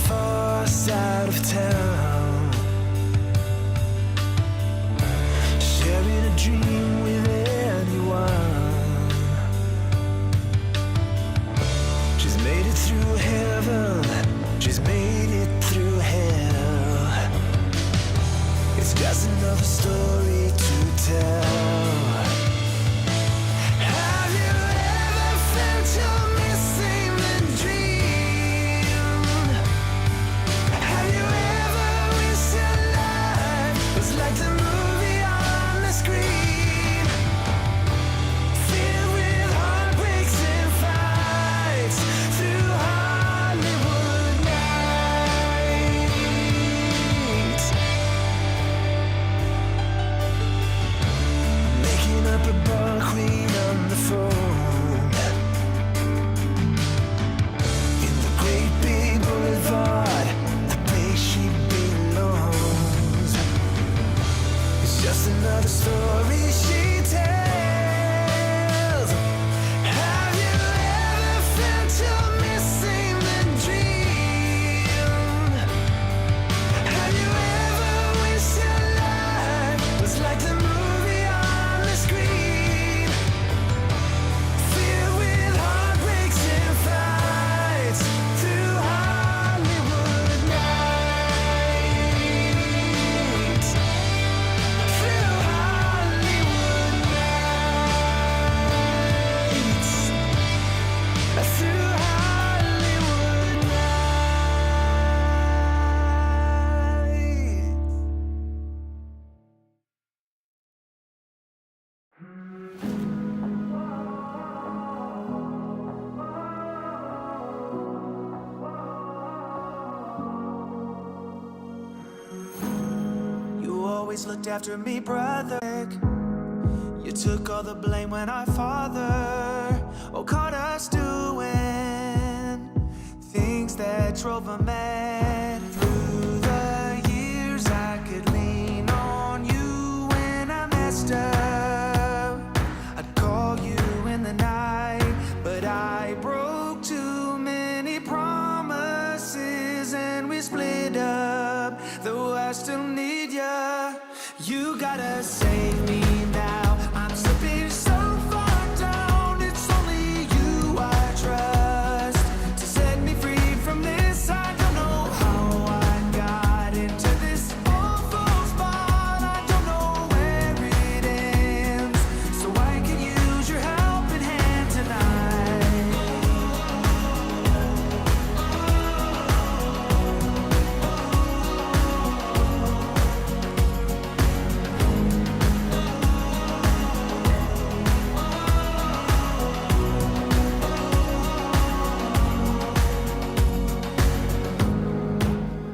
far side of town, sharing a dream with anyone. She's made it through heaven, she's made it through hell. It's just another story to tell. Have you ever felt you're missing the dream? Have you ever wished your life was like the movie on the screen, filled with heartbreaks and fights through Hollywood nights, making up a bar queen on the phone in the great big boulevard, the place she belongs. It's just another story she tells. Have you ever felt you're missing the dream? Have you ever wished your life was like the movie on the screen, filled with heartbreaks and fights through Hollywood nights, through Hollywood nights, through Hollywood nights. You always looked after me, brother. You took all the blame when our father caught us doing things that drove him mad. Through the years, I could lean on you when I messed up. I'd call you in the night, but I broke too many promises and we split up. Though I still need ya, you gotta save me now. I'm slipping so far down, it's only you I trust to set me free from this. I don't know how I got into this awful spot. I don't know where it ends, so I can use your helping hand tonight.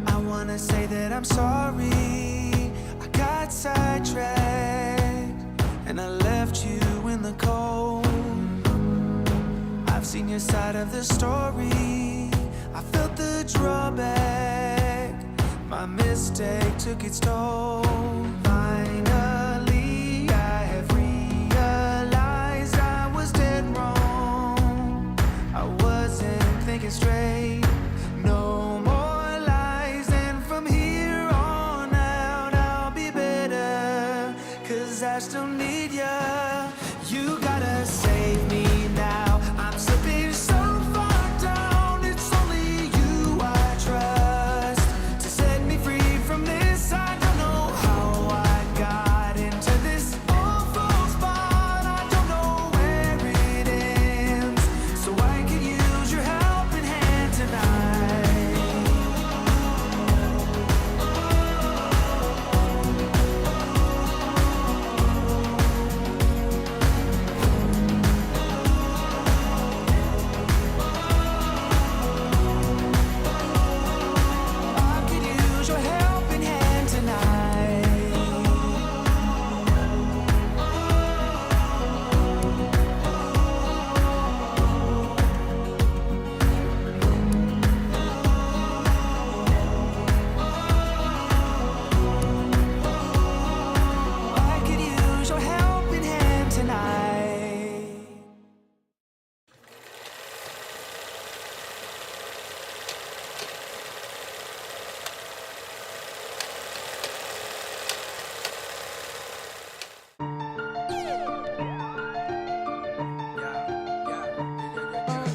I wanna say that I'm sorry, I got sidetracked and I left you in the cold. I've seen your side of the story, I felt the drawback. My mistake took its toll. Finally, I have realized I was dead wrong. I wasn't thinking straight. No more lies, and from here on out I'll be better, 'cause I still need ya. You gotta save me now. I'm slipping so far down, it's only you I trust to set me free from this. I don't know how I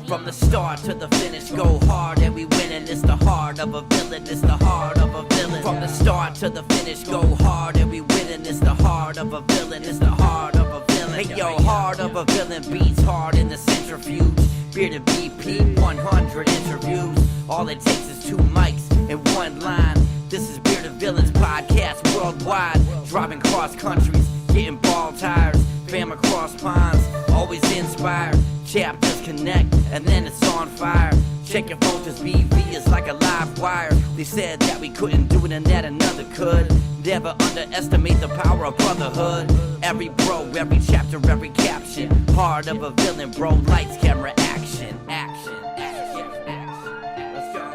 From the start to the finish, go hard and we winning. It's the heart of a villain, it's the heart of a villain. From the start to the finish, go hard and we winning. It's the heart of a villain, it's the heart of a villain. Hey yo, heart of a villain beats hard in the centrifuge. Bearded BP, 100 interviews. All it takes is 2 mics and 1 line. This is Bearded Villains podcast worldwide. Driving cross countries, getting ball tires. Fam across ponds, always inspired. Chapters connect, and then it's on fire. Check your phone, 'cause BV is like a live wire. They said that we couldn't do it and that another could. Never underestimate the power of brotherhood. Every bro, every chapter, every caption. Heart of a villain, bro, lights, camera, action. Action, action, action. Let's go.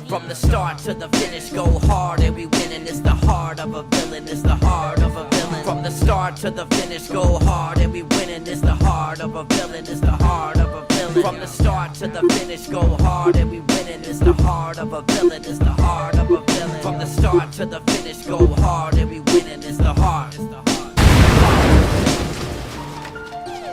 From the start to the finish, go hard and we winning. It's the heart of a villain, it's the heart of a villain. From the start to the finish, go hard and we winning. It's the heart of a villain, it's the heart of a villain. From the start to the finish, go hard and we winning. It's the heart of a villain, it's the heart of a villain. From the start to the finish, go hard and we winning. It's the heart.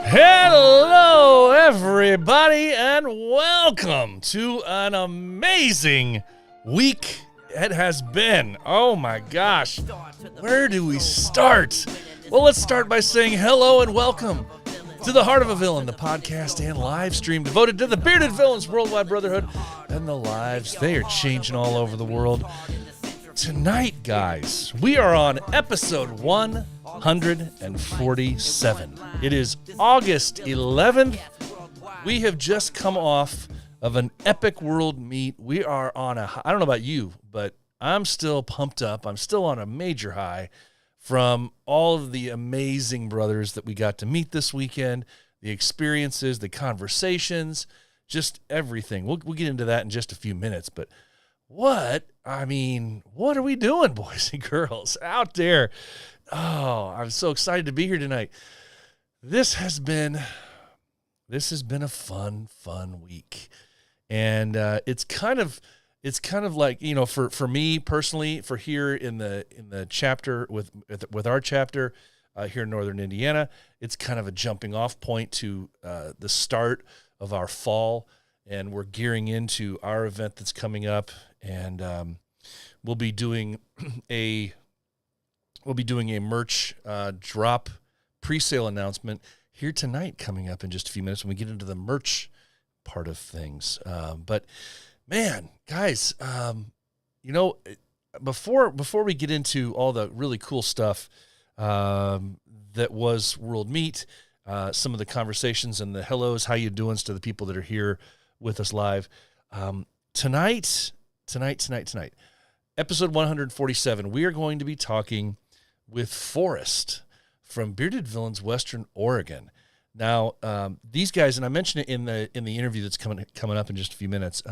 Hello, everybody, and welcome to an amazing week it has been. Oh my gosh, where do we start? Well, let's start by saying hello and welcome to the Heart of a Villain, the podcast and live stream devoted to the Bearded Villains Worldwide Brotherhood and the lives they are changing all over the world. Tonight, guys, we are on episode 147. It is August 11th. We have just come off of an epic world meet. We are on I don't know about you, but I'm still pumped up. I'm still on a major high from all of the amazing brothers that we got to meet this weekend, the experiences, the conversations, just everything. We'll get into that in just a few minutes, but what are we doing, boys and girls, out there? Oh, I'm so excited to be here tonight. This has been a fun week. And it's kind of like, you know, for me personally, for here in the chapter with our chapter here in Northern Indiana, it's kind of a jumping off point to the start of our fall, and we're gearing into our event that's coming up, and we'll be doing a merch drop pre-sale announcement here tonight coming up in just a few minutes when we get into the merch part of things. But man, guys, you know, before we get into all the really cool stuff that was World Meet, some of the conversations and the hellos, how you doing to the people that are here with us live, tonight, episode 147, we are going to be talking with Forrest from Bearded Villains, Western Oregon. Now, these guys, and I mentioned it in the interview that's coming up in just a few minutes.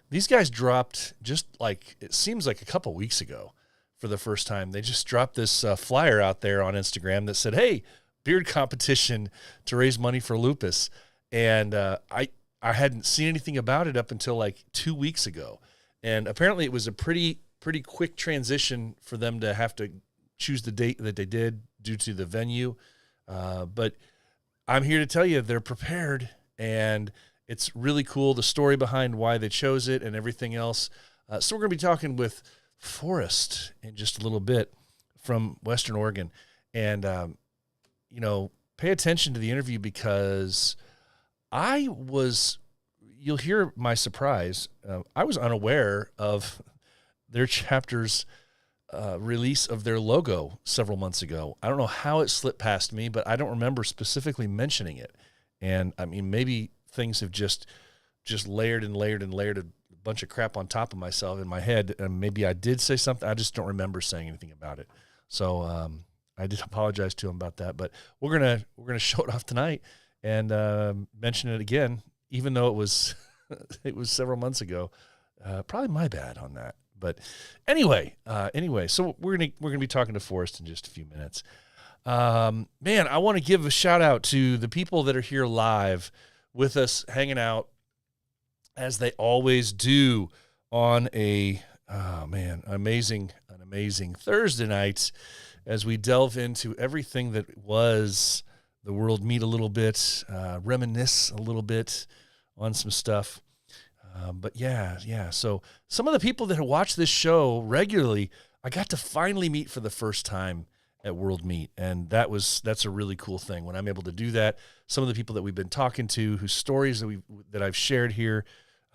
These guys dropped just like, it seems like a couple weeks ago for the first time. They just dropped this flyer out there on Instagram that said, "Hey, beard competition to raise money for Lupus." And I hadn't seen anything about it up until like 2 weeks ago. And apparently it was a pretty quick transition for them to have to choose the date that they did due to the venue. But I'm here to tell you they're prepared, and it's really cool, the story behind why they chose it and everything else. So we're going to be talking with Forrest in just a little bit from Western Oregon. And, you know, pay attention to the interview, because you'll hear my surprise. I was unaware of their chapter's release of their logo several months ago. I don't know how it slipped past me, but I don't remember specifically mentioning it. And I mean, maybe things have just layered and layered and layered a bunch of crap on top of myself in my head. And maybe I did say something. I just don't remember saying anything about it. So I did apologize to him about that, but we're gonna show it off tonight and mention it again, even though it was several months ago. Probably my bad on that. But anyway, so we're gonna be talking to Forrest in just a few minutes. Man, I want to give a shout out to the people that are here live with us, hanging out as they always do on an amazing Thursday night, as we delve into everything that was the world meet a little bit, reminisce a little bit on some stuff. But yeah. So some of the people that watch this show regularly, I got to finally meet for the first time at World Meet, and that's a really cool thing when I'm able to do that. Some of the people that we've been talking to, whose stories that I've shared here,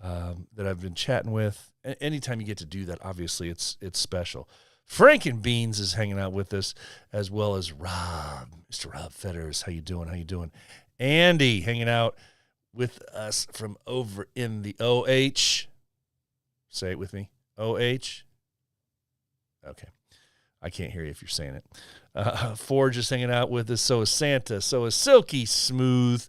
that I've been chatting with. Anytime you get to do that, obviously it's special. Frank and Beans is hanging out with us, as well as Rob, Mr. Rob Fetters. How you doing? Andy hanging out with us from over in the OH. Say it with me. OH. Okay. I can't hear you if you're saying it. Forge is hanging out with us. So is Santa. So is Silky Smooth.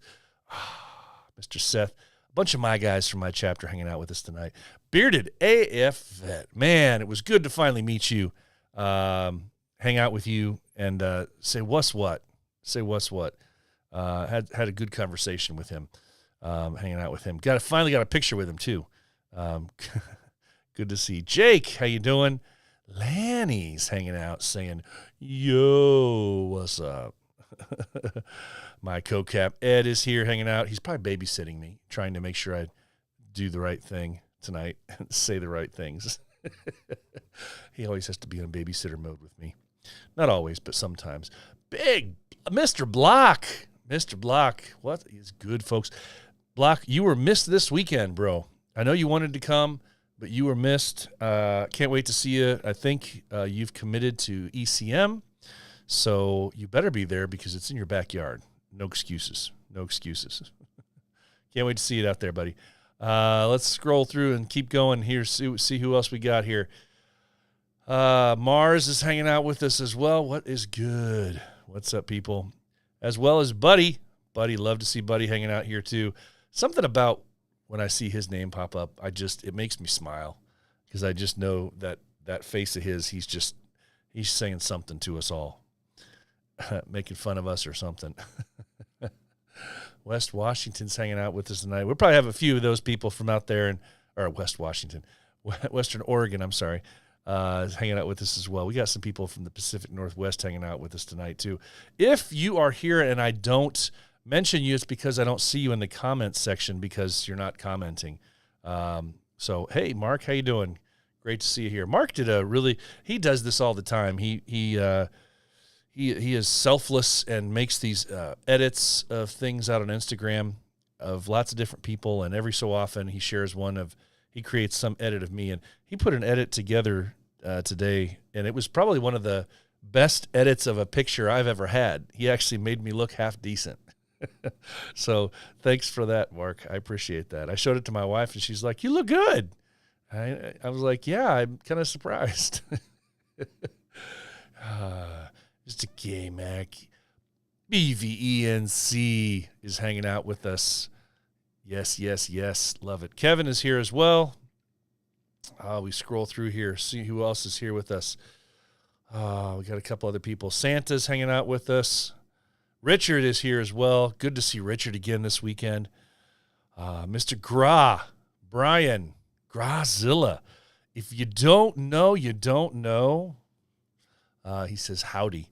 Mr. Seth. A bunch of my guys from my chapter hanging out with us tonight. Bearded AF Vet. Man, it was good to finally meet you, hang out with you, and say what's what. Had a good conversation with him, hanging out with him. Finally got a picture with him, too. Good to see. Jake, how you doing? Lanny's hanging out saying, yo, what's up? My co-cap Ed is here hanging out. He's probably babysitting me, trying to make sure I do the right thing tonight and say the right things. He always has to be in babysitter mode with me. Not always, but sometimes. Big Mr. Block. Mr. Block. What is good, folks? Block, you were missed this weekend, bro. I know you wanted to come, but you were missed. Can't wait to see you. I think you've committed to ECM, so you better be there because it's in your backyard. No excuses. Can't wait to see it out there, buddy. Let's scroll through and keep going here, see who else we got here. Mars is hanging out with us as well. What is good? What's up, people? As well as Buddy. Buddy, love to see Buddy hanging out here, too. Something about when I see his name pop up, it makes me smile because I just know that face of his, he's saying something to us all, making fun of us or something. West Washington's hanging out with us tonight. We'll probably have a few of those people from out there or West Washington, Western Oregon, I'm sorry, hanging out with us as well. We got some people from the Pacific Northwest hanging out with us tonight too. If you are here and I don't mention you, it's because I don't see you in the comments section because you're not commenting. So, hey, Mark, how you doing? Great to see you here. Mark he does this all the time. He is selfless and makes these edits of things out on Instagram of lots of different people, and every so often he shares he creates some edit of me, and he put an edit together today, and it was probably one of the best edits of a picture I've ever had. He actually made me look half decent. So thanks for that, Mark. I appreciate that. I showed it to my wife, and she's like, you look good. I was like, yeah, I'm kind of surprised. Just a gay Mac. BVENC is hanging out with us. Yes. Love it. Kevin is here as well. We scroll through here, see who else is here with us. We got a couple other people. Santa's hanging out with us. Richard is here as well. Good to see Richard again this weekend. Mr. Brian, Grazilla. If you don't know, you don't know. He says, howdy.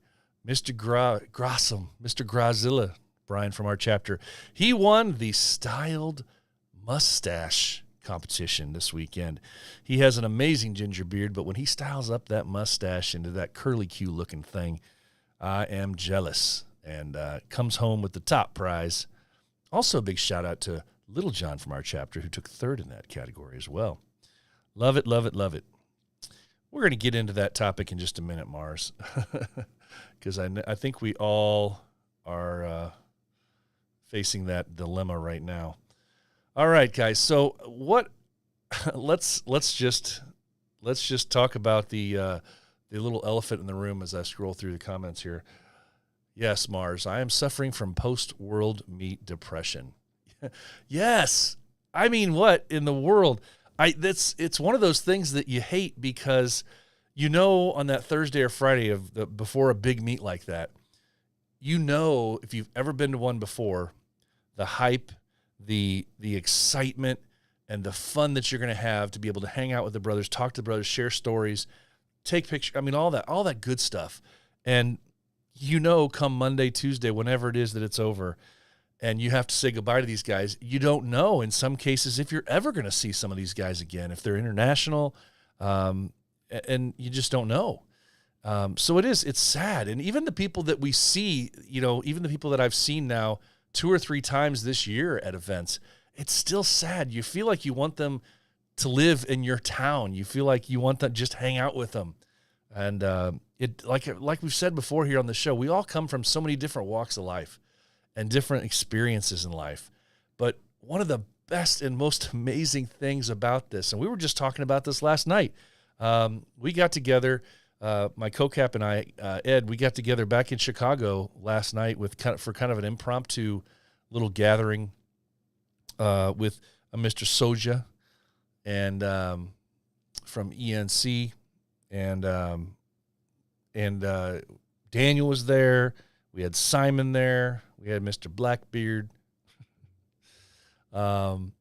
Mr. Grassam, Mr. Grazilla, Brian from our chapter. He won the Styled Mustache competition this weekend. He has an amazing ginger beard, but when he styles up that mustache into that curly Q looking thing, I am jealous, and comes home with the top prize. Also a big shout out to Little John from our chapter who took third in that category as well. Love it. We're going to get into that topic in just a minute, Mars, because I think we all are facing that dilemma right now. All right, guys. So let's just talk about the little elephant in the room as I scroll through the comments here. Yes, Mars, I am suffering from post-World Meet depression. Yes. I mean, what in the world? It's one of those things that you hate because on that Thursday or Friday before a big meet like that, if you've ever been to one before, the hype, the excitement, and the fun that you're going to have to be able to hang out with the brothers, talk to the brothers, share stories, take pictures. I mean, all that good stuff. And come Monday, Tuesday, whenever it is that it's over, and you have to say goodbye to these guys, you don't know in some cases if you're ever going to see some of these guys again, if they're international, and you just don't know. So it's sad. And even the people that we see, even the people that I've seen now 2 or 3 times this year at events, it's still sad. You feel like you want them to live in your town. You feel like you want to just hang out with them. And like we've said before here on the show, we all come from so many different walks of life and different experiences in life. But one of the best and most amazing things about this, and we were just talking about this last night, we got together, my co-cap and I, Ed, we got together back in Chicago last night for kind of an impromptu little gathering with Mr. Soja and from ENC, and Daniel was there. We had Simon there. We had Mr. Blackbeard. It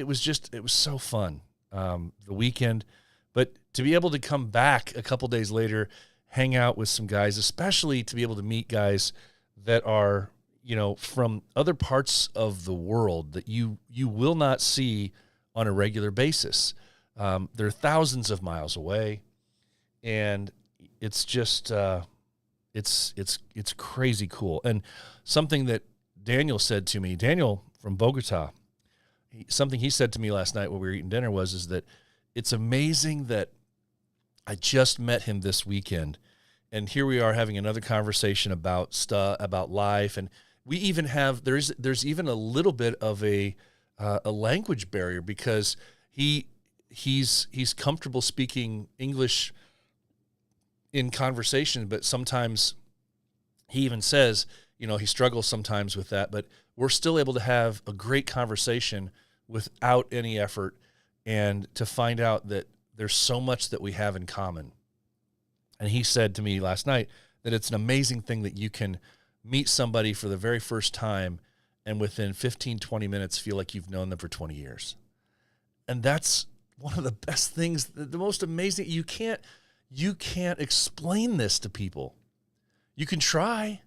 was so fun, the weekend. But to be able to come back a couple days later, hang out with some guys, especially to be able to meet guys that are, from other parts of the world that you will not see on a regular basis. They're thousands of miles away, and it's just it's crazy cool. And something that Daniel said to me, Daniel from Bogota, something he said to me last night when we were eating dinner is that it's amazing that I just met him this weekend, and here we are having another conversation about life, and we even have there's even a little bit of a language barrier because he's comfortable speaking English in conversation, but sometimes he even says, he struggles sometimes with that, but we're still able to have a great conversation without any effort, and to find out that there's so much that we have in common. And he said to me last night that it's an amazing thing that you can meet somebody for the very first time and within 15, 20 minutes feel like you've known them for 20 years. And that's one of the best things, the most amazing. You can't explain this to people. You can try.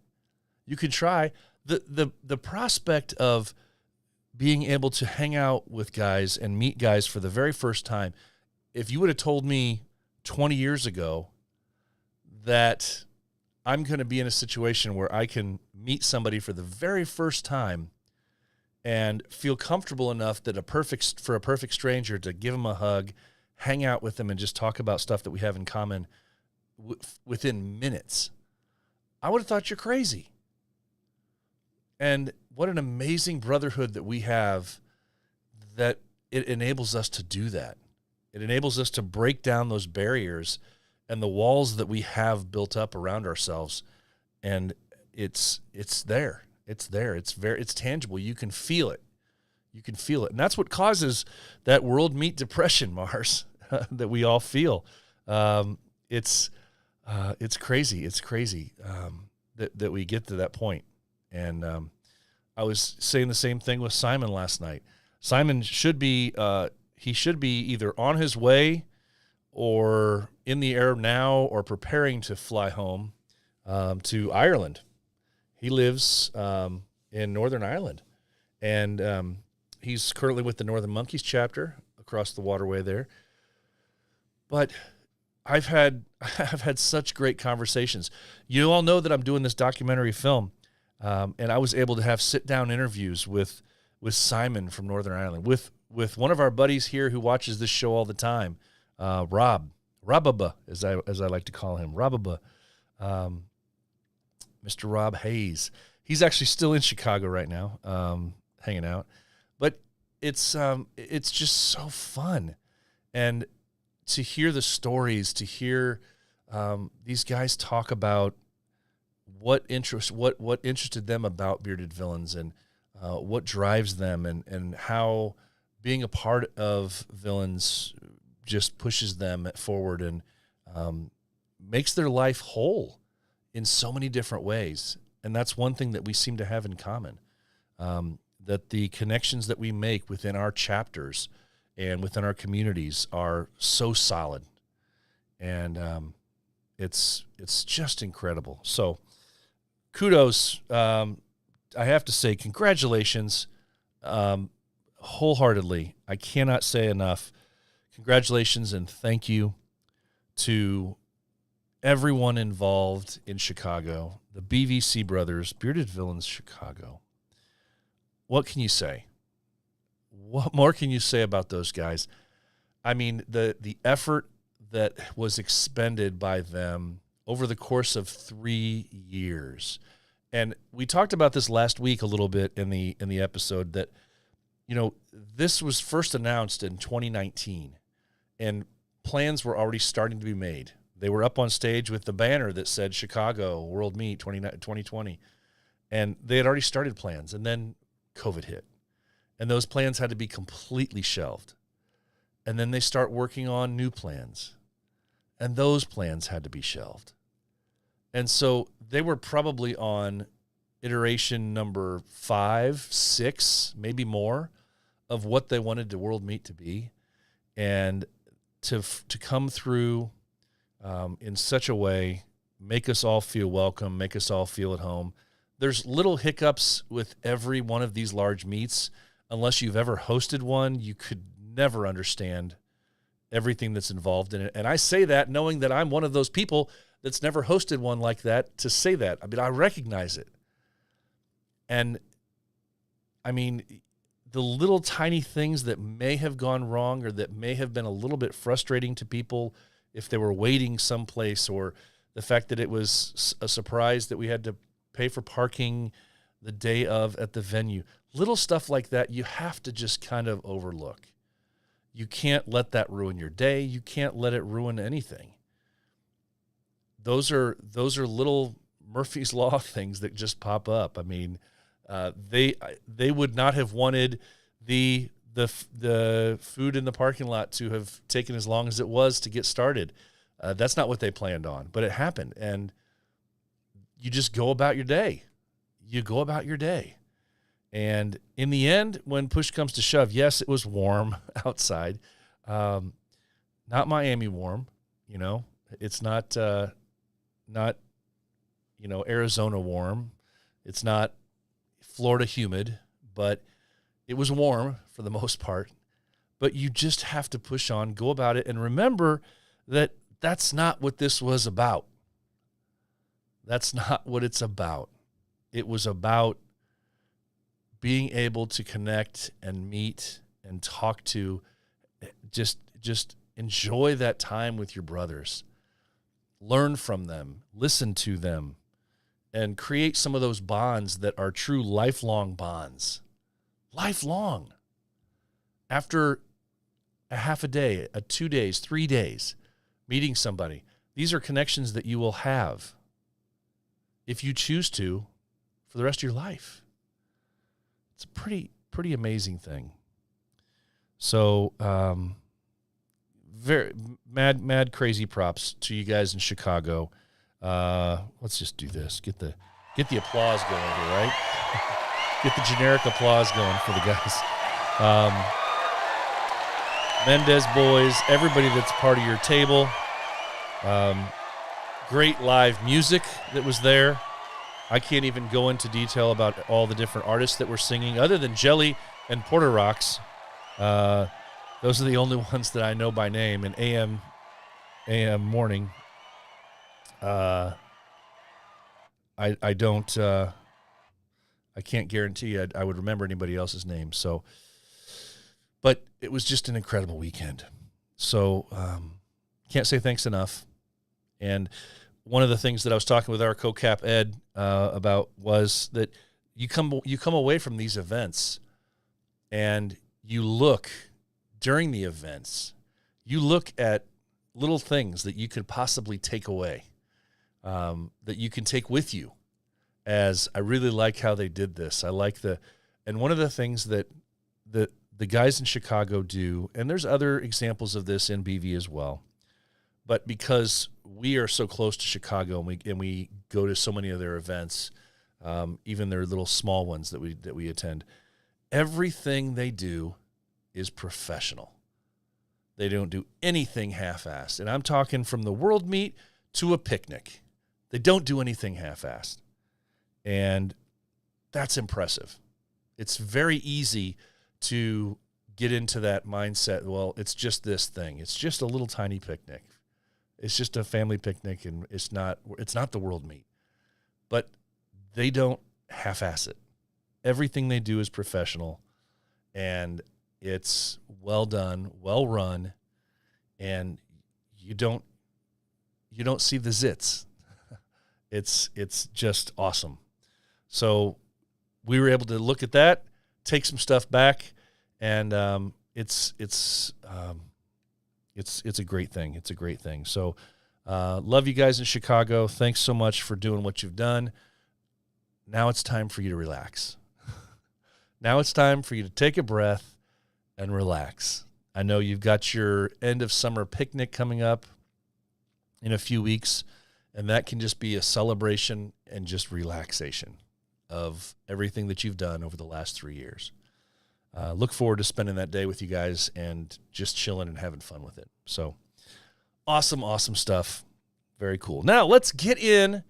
The prospect of being able to hang out with guys and meet guys for the very first time, if you would have told me 20 years ago that I'm going to be in a situation where I can meet somebody for the very first time and feel comfortable enough that for a perfect stranger to give them a hug, hang out with them, and just talk about stuff that we have in common within minutes, I would have thought you're crazy. And what an amazing brotherhood that we have, that it enables us to do that. It enables us to break down those barriers and the walls that we have built up around ourselves. And it's there. It's there. It's tangible. You can feel it. And that's what causes that world meat depression, Mars, that we all feel. It's crazy. It's crazy that we get to that point. And I was saying the same thing with Simon last night. Simon should be either on his way or in the air now or preparing to fly home to Ireland. He lives in Northern Ireland, and he's currently with the Northern Monkeys chapter across the waterway there. But I've had such great conversations. You all know that I'm doing this documentary film, and I was able to have sit-down interviews with Simon from Northern Ireland, with one of our buddies here who watches this show all the time, Rababa, as I like to call him, Rababa, Mr. Rob Hayes. He's actually still in Chicago right now, hanging out. But it's just so fun, and to hear the stories, to hear these guys talk about what interested them about Bearded Villains, and what drives them, and how being a part of Villains just pushes them forward and makes their life whole in so many different ways. And that's one thing that we seem to have in common, that the connections that we make within our chapters and within our communities are so solid. And It's just incredible. So kudos. I have to say congratulations, wholeheartedly. I cannot say enough. Congratulations and thank you to everyone involved in Chicago, the BVC brothers, Bearded Villains Chicago. What can you say? What more can you say about those guys? I mean, the effort that was expended by them over the course of 3 years. And we talked about this last week a little bit in the episode that, this was first announced in 2019, and plans were already starting to be made. They were up on stage with the banner that said Chicago World Meet 2020, and they had already started plans, and then COVID hit, and those plans had to be completely shelved. And then they start working on new plans, and those plans had to be shelved. And so they were probably on iteration number 5, 6, maybe more of what they wanted the World Meet to be. And to come through in such a way, make us all feel welcome, make us all feel at home. There's little hiccups with every one of these large meets. Unless you've ever hosted one, you could never understand everything that's involved in it. And I say that knowing that I'm one of those people that's never hosted one like that to say that. I mean, I recognize it. And, I mean, the little tiny things that may have gone wrong or that may have been a little bit frustrating to people if they were waiting someplace, or the fact that it was a surprise that we had to pay for parking the day of at the venue. Little stuff like that you have to just kind of overlook. You can't let that ruin your day. You can't let it ruin anything. Those are little Murphy's Law things that just pop up. I mean, they would not have wanted the food in the parking lot to have taken as long as it was to get started. That's not what they planned on, but it happened. And you just go about your day. You go about your day. And in the end, when push comes to shove, yes, it was warm outside. Not Miami warm, It's not Arizona warm. It's not Florida humid, but it was warm for the most part. But you just have to push on, go about it, and remember that that's not what this was about. That's not what it's about. It was about being able to connect and meet and talk to, just enjoy that time with your brothers. Learn from them, listen to them, and create some of those bonds that are true lifelong bonds. Lifelong. After a half a day, 2 days, 3 days, meeting somebody, these are connections that you will have, if you choose to, for the rest of your life. It's a pretty amazing thing. So, very mad crazy props to you guys in Chicago. Let's just do this. Get the applause going here, right? Get the generic applause going for the guys. Mendez boys, everybody that's part of your table. Great live music that was there. I can't even go into detail about all the different artists that were singing, other than Jelly and Porter Rocks. Those are the only ones that I know by name. And AM Morning. I don't. I can't guarantee I would remember anybody else's name. So, but it was just an incredible weekend. So can't say thanks enough. And one of the things that I was talking with our co-cap Ed about was that you come away from these events and you look during the events, you look at little things that you could possibly take away, that you can take with you. As I really like how they did this. I like and one of the things that the guys in Chicago do, and there's other examples of this in BV as well, but because we are so close to Chicago and we go to so many of their events, even their little small ones that we attend, everything they do is professional. They don't do anything half-assed. And I'm talking from the World Meet to a picnic. They don't do anything half-assed. And that's impressive. It's very easy to get into that mindset. Well, it's just this thing. It's just a little tiny picnic. It's just a family picnic, and it's not the world meet. But they don't half-ass it. Everything they do is professional, and it's well done, well run, and you don't see the zits. It's just awesome. So we were able to look at that, take some stuff back, and it's a great thing. It's a great thing. So love you guys in Chicago. Thanks so much for doing what you've done. Now it's time for you to relax. Now it's time for you to take a breath and relax. I know you've got your end of summer picnic coming up in a few weeks, and that can just be a celebration and just relaxation of everything that you've done over the last 3 years. Look forward to spending that day with you guys and just chilling and having fun with it. So awesome, awesome stuff. Very cool. Now let's get into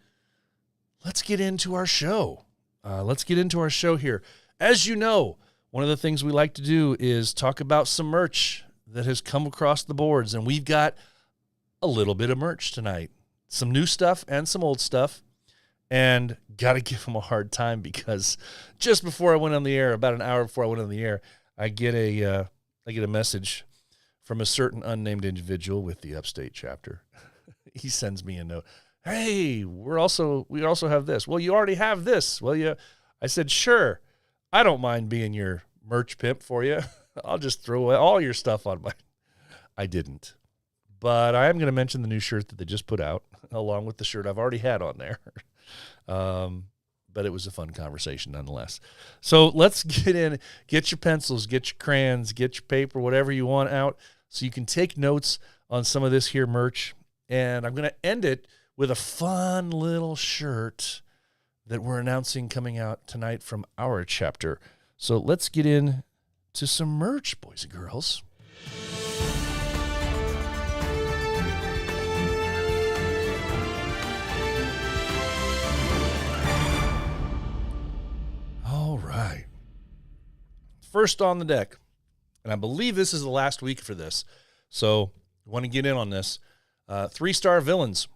our show. Let's get into our show here. As you know, one of the things we like to do is talk about some merch that has come across the boards, and we've got a little bit of merch tonight. Some new stuff and some old stuff. And got to give them a hard time because just before I went on the air, about an hour before I went on the air, I get a message from a certain unnamed individual with the Upstate chapter. He sends me a note. Hey, we also have this. Well, you already have this. Well, yeah. I said, sure. I don't mind being your merch pimp for you. I'll just throw all your stuff on my. I didn't. But I am going to mention the new shirt that they just put out, along with the shirt I've already had on there. But it was a fun conversation nonetheless. So let's get in, get your pencils, get your crayons, get your paper, whatever you want out, so you can take notes on some of this here merch. And I'm going to end it with a fun little shirt that we're announcing coming out tonight from our chapter. So let's get in to some merch, boys and girls. All right. First on the deck, and I believe this is the last week for this, so I want to get in on this. 3-star villains.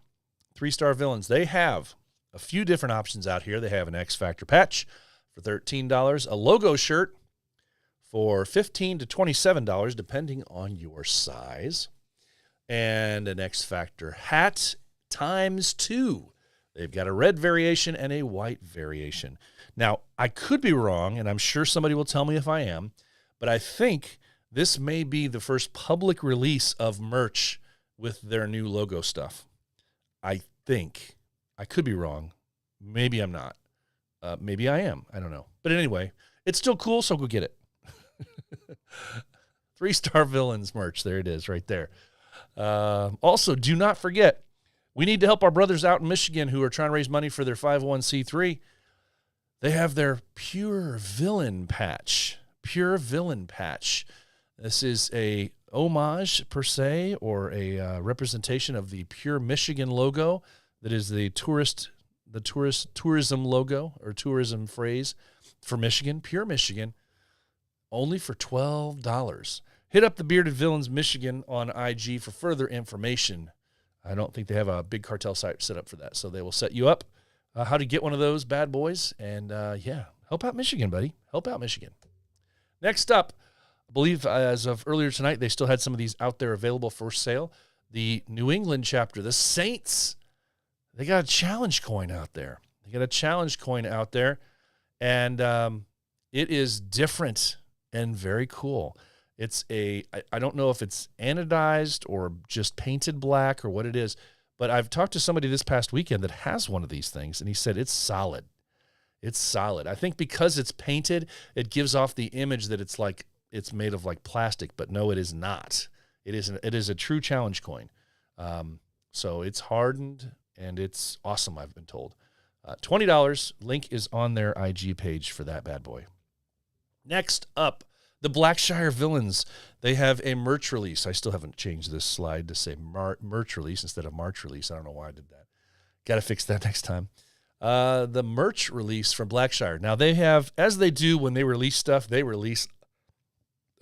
3-star villains. They have a few different options out here. They have an X Factor patch for $13, a logo shirt for $15 to $27, depending on your size, and an X Factor hat times 2. They've got a red variation and a white variation. Now, I could be wrong, and I'm sure somebody will tell me if I am, but I think this may be the first public release of merch with their new logo stuff. I think. I could be wrong. Maybe I'm not. Maybe I am. I don't know. But anyway, it's still cool, so go get it. 3-star villains merch. There it is right there. Also, do not forget, we need to help our brothers out in Michigan who are trying to raise money for their 501c3. They have their Pure Villain patch. Pure Villain patch. This is a homage, per se, or a representation of the Pure Michigan logo that is the tourism logo or tourism phrase for Michigan. Pure Michigan, only for $12. Hit up the Bearded Villains Michigan on IG for further information. I don't think they have a big cartel site set up for that, so they will set you up how to get one of those bad boys. And, help out Michigan, buddy. Help out Michigan. Next up, I believe as of earlier tonight, they still had some of these out there available for sale. The New England chapter, the Saints, they got a challenge coin out there. And it is different and very cool. It's I don't know if it's anodized or just painted black or what it is, but I've talked to somebody this past weekend that has one of these things, and he said it's solid. It's solid. I think because it's painted, it gives off the image that it's like it's made of like plastic, but no, it is not. It is a true challenge coin. So it's hardened and it's awesome, I've been told. $20. Link is on their IG page for that bad boy. Next up, The Blackshire Villains, they have a merch release. I still haven't changed this slide to say merch release instead of March release. I don't know why I did that. Got to fix that next time. The merch release from Blackshire. Now, they have, as they do when they release stuff, they release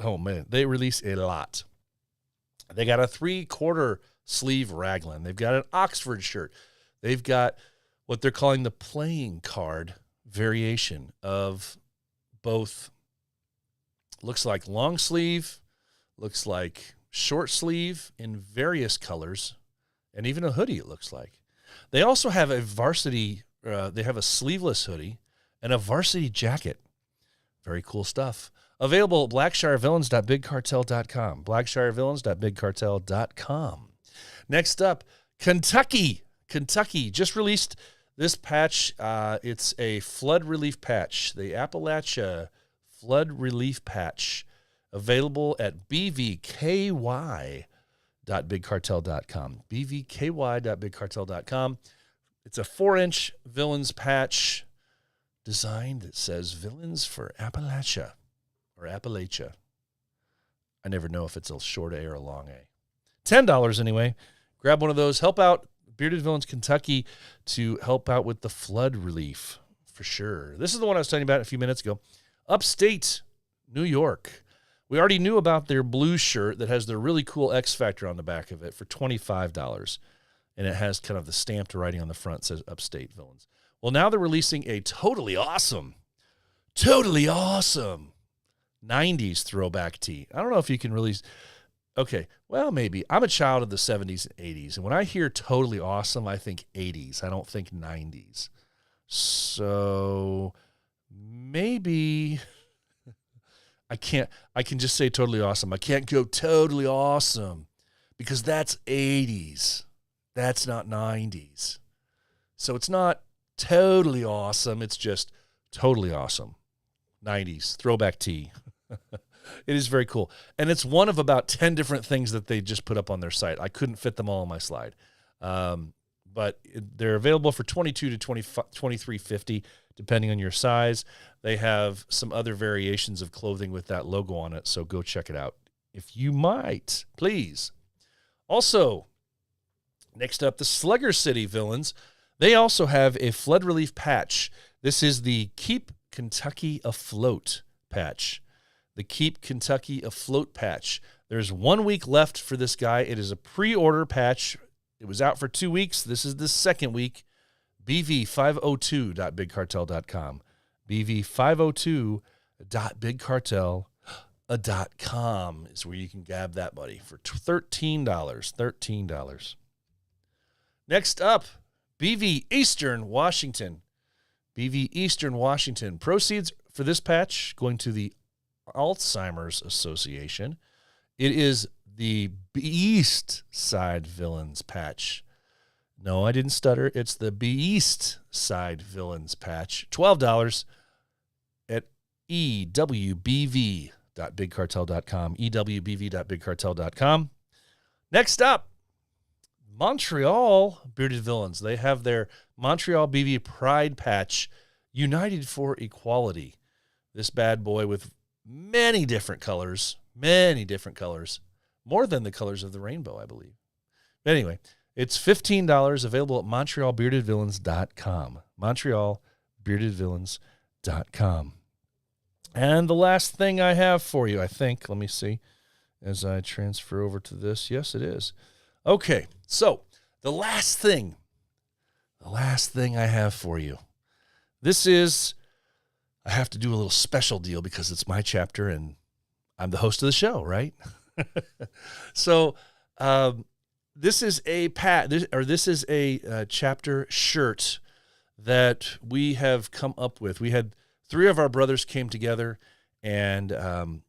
a lot. They got a 3/4 sleeve raglan. They've got an Oxford shirt. They've got what they're calling the playing card variation of both, looks like long sleeve, looks like short sleeve in various colors, and even a hoodie, it looks like. They also have a varsity, they have a sleeveless hoodie and a varsity jacket. Very cool stuff. Available at blackshirevillains.bigcartel.com. blackshirevillains.bigcartel.com. Next up, Kentucky. Kentucky just released this patch. It's a flood relief patch, the Appalachia Flood Relief Patch, available at bvky.bigcartel.com. bvky.bigcartel.com. It's a 4-inch villains patch design that says Villains for Appalachia or Appalachia. I never know if it's a short A or a long A. $10 anyway. Grab one of those. Help out Bearded Villains Kentucky to help out with the flood relief for sure. This is the one I was telling you about a few minutes ago. Upstate New York. We already knew about their blue shirt that has their really cool X Factor on the back of it for $25. And it has kind of the stamped writing on the front, says Upstate Villains. Well, now they're releasing a totally awesome 90s throwback tee. I don't know if you can release. Okay, well, maybe. I'm a child of the 70s and 80s. And when I hear totally awesome, I think 80s. I don't think 90s. So maybe I can just say totally awesome. I can't go totally awesome because that's 80s. That's not 90s. So it's not totally awesome. It's just totally awesome. 90s throwback tee. It is very cool. And it's one of about 10 different things that they just put up on their site. I couldn't fit them all on my slide. But they're available for $22 to $23.50, depending on your size. They have some other variations of clothing with that logo on it, so go check it out if you might, please. Also, next up, the Slugger City Villains. They also have a flood relief patch. This is the Keep Kentucky Afloat patch. The Keep Kentucky Afloat patch. There's 1 week left for this guy. It is a pre-order patch. It was out for 2 weeks. This is the second week. bv502.bigcartel.com. bv502.bigcartel.com is where you can grab that, buddy, for $13. $13. Next up, BV Eastern Washington. BV Eastern Washington. Proceeds for this patch going to the Alzheimer's Association. It is the Beast Side Villains patch. No, I didn't stutter. It's the Beast Side Villains patch. $12 at ewbv.bigcartel.com. ewbv.bigcartel.com. Next up, Montreal Bearded Villains. They have their Montreal BV Pride patch, United for Equality. This bad boy with many different colors, more than the colors of the rainbow, I believe. But anyway, it's $15, available at MontrealBeardedVillains.com. MontrealBeardedVillains.com. And the last thing I have for you, I think, let me see, as I transfer over to this. Yes, it is. Okay, so the last thing I have for you. This is, I have to do a little special deal because it's my chapter and I'm the host of the show, right? So this is a chapter shirt that we have come up with. We had 3 of our brothers came together and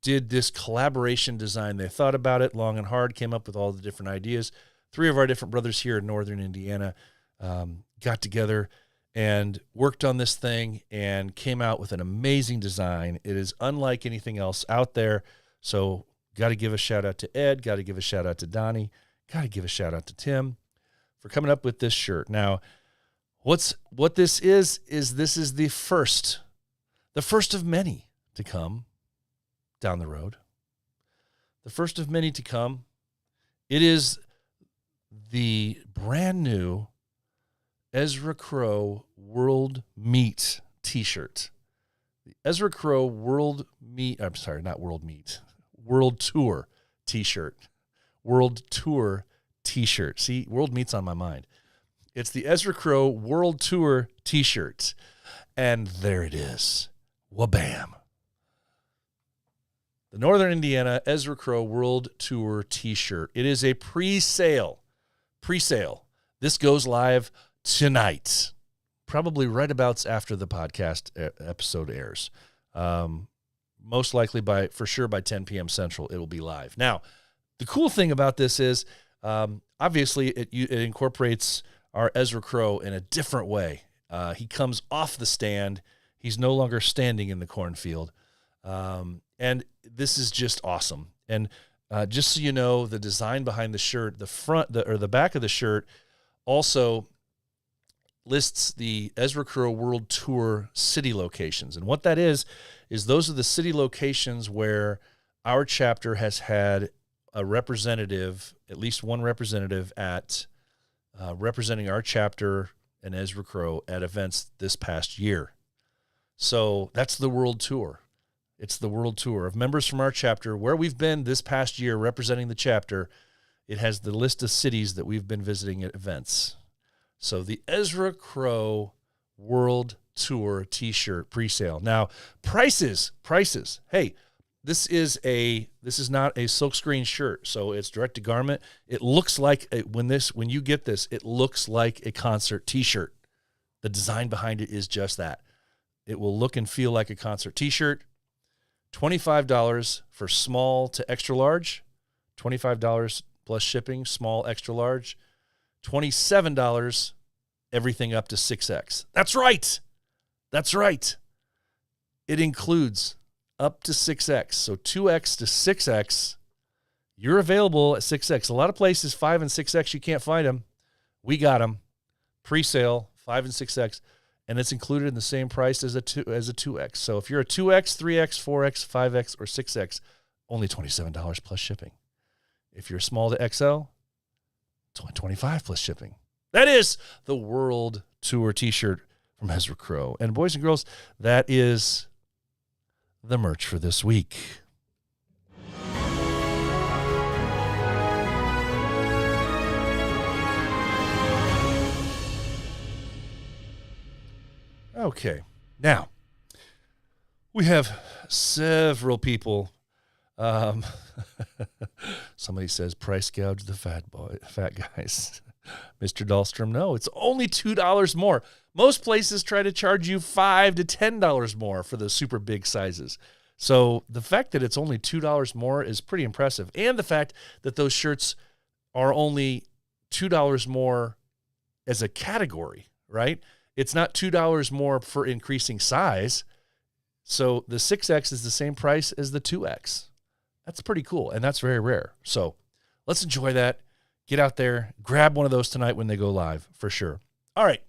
did this collaboration design. They thought about it long and hard, came up with all the different ideas. 3 of our different brothers here in Northern Indiana got together and worked on this thing and came out with an amazing design. It is unlike anything else out there. So got to give a shout out to Ed, got to give a shout out to Donnie, got to give a shout out to Tim for coming up with this shirt. Now, what this is this is the first of many to come down the road. The first of many to come. It is the brand new Ezra Crow World Meet t-shirt. The Ezra Crow World Tour t-shirt. World Tour t-shirt. See, World Meet's on my mind. It's the Ezra Crow World Tour t-shirt. And there it is. Wabam. The Northern Indiana Ezra Crow World Tour t-shirt. It is a pre-sale. This goes live tonight, probably right about after the podcast episode airs. Most likely for sure by 10 p.m. Central, it will be live. Now, the cool thing about this is, obviously, it incorporates our Ezra Crow in a different way. He comes off the stand. He's no longer standing in the cornfield. And this is just awesome. And just so you know, the design behind the shirt, the back of the shirt also lists the Ezra Crow World Tour city locations. And what that is those are the city locations where our chapter has had a representative, at least one representative at representing our chapter and Ezra Crow at events this past year. So that's the World Tour. It's the World Tour of members from our chapter where we've been this past year representing the chapter. It has the list of cities that we've been visiting at events. So the Ezra Crow World Tour t-shirt pre-sale. Now, prices. Hey, this is not a silkscreen shirt, so it's direct to garment. It looks like when you get this, it looks like a concert t-shirt. The design behind it is just that. It will look and feel like a concert t-shirt. $25 for small to extra large. $25 plus shipping, small, extra large. $27, everything up to 6X. That's right. It includes up to 6X. So 2X to 6X, you're available at 6X. A lot of places, 5 and 6X, you can't find them. We got them. Pre-sale, 5 and 6X. And it's included in the same price as a 2X. So if you're a 2X, 3X, 4X, 5X, or 6X, only $27 plus shipping. If you're small to XL, $25 plus shipping. That is the World Tour t-shirt from Ezra Crow. And boys and girls, that is the merch for this week. Okay, now we have several people. Somebody says price gouge the fat guys. Mr. Dahlstrom, no, it's only $2 more. Most places try to charge you $5 to $10 more for the super big sizes. So the fact that it's only $2 more is pretty impressive. And the fact that those shirts are only $2 more as a category, right? It's not $2 more for increasing size. So the 6X is the same price as the 2X. That's pretty cool, and that's very rare. So let's enjoy that. Get out there, grab one of those tonight when they go live, for sure. All right.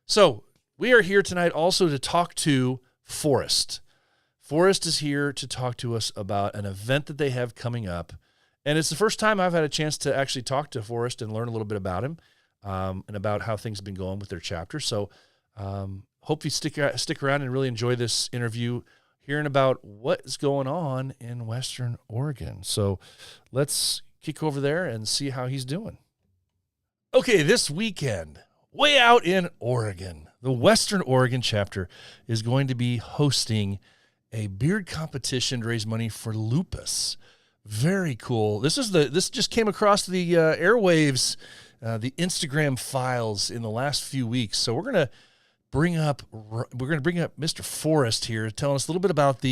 So we are here tonight also to talk to Forrest. Forrest is here to talk to us about an event that they have coming up. And it's the first time I've had a chance to actually talk to Forrest and learn a little bit about him. And about how things have been going with their chapter. So hope you stick around and really enjoy this interview, hearing about what is going on in Western Oregon. So let's kick over there and see how he's doing. Okay, this weekend, way out in Oregon, the Western Oregon chapter is going to be hosting a beard competition to raise money for Lupus. Very cool. This just came across the airwaves, the Instagram files in the last few weeks. So we're going to bring up Mr. Forrest here, telling us a little bit about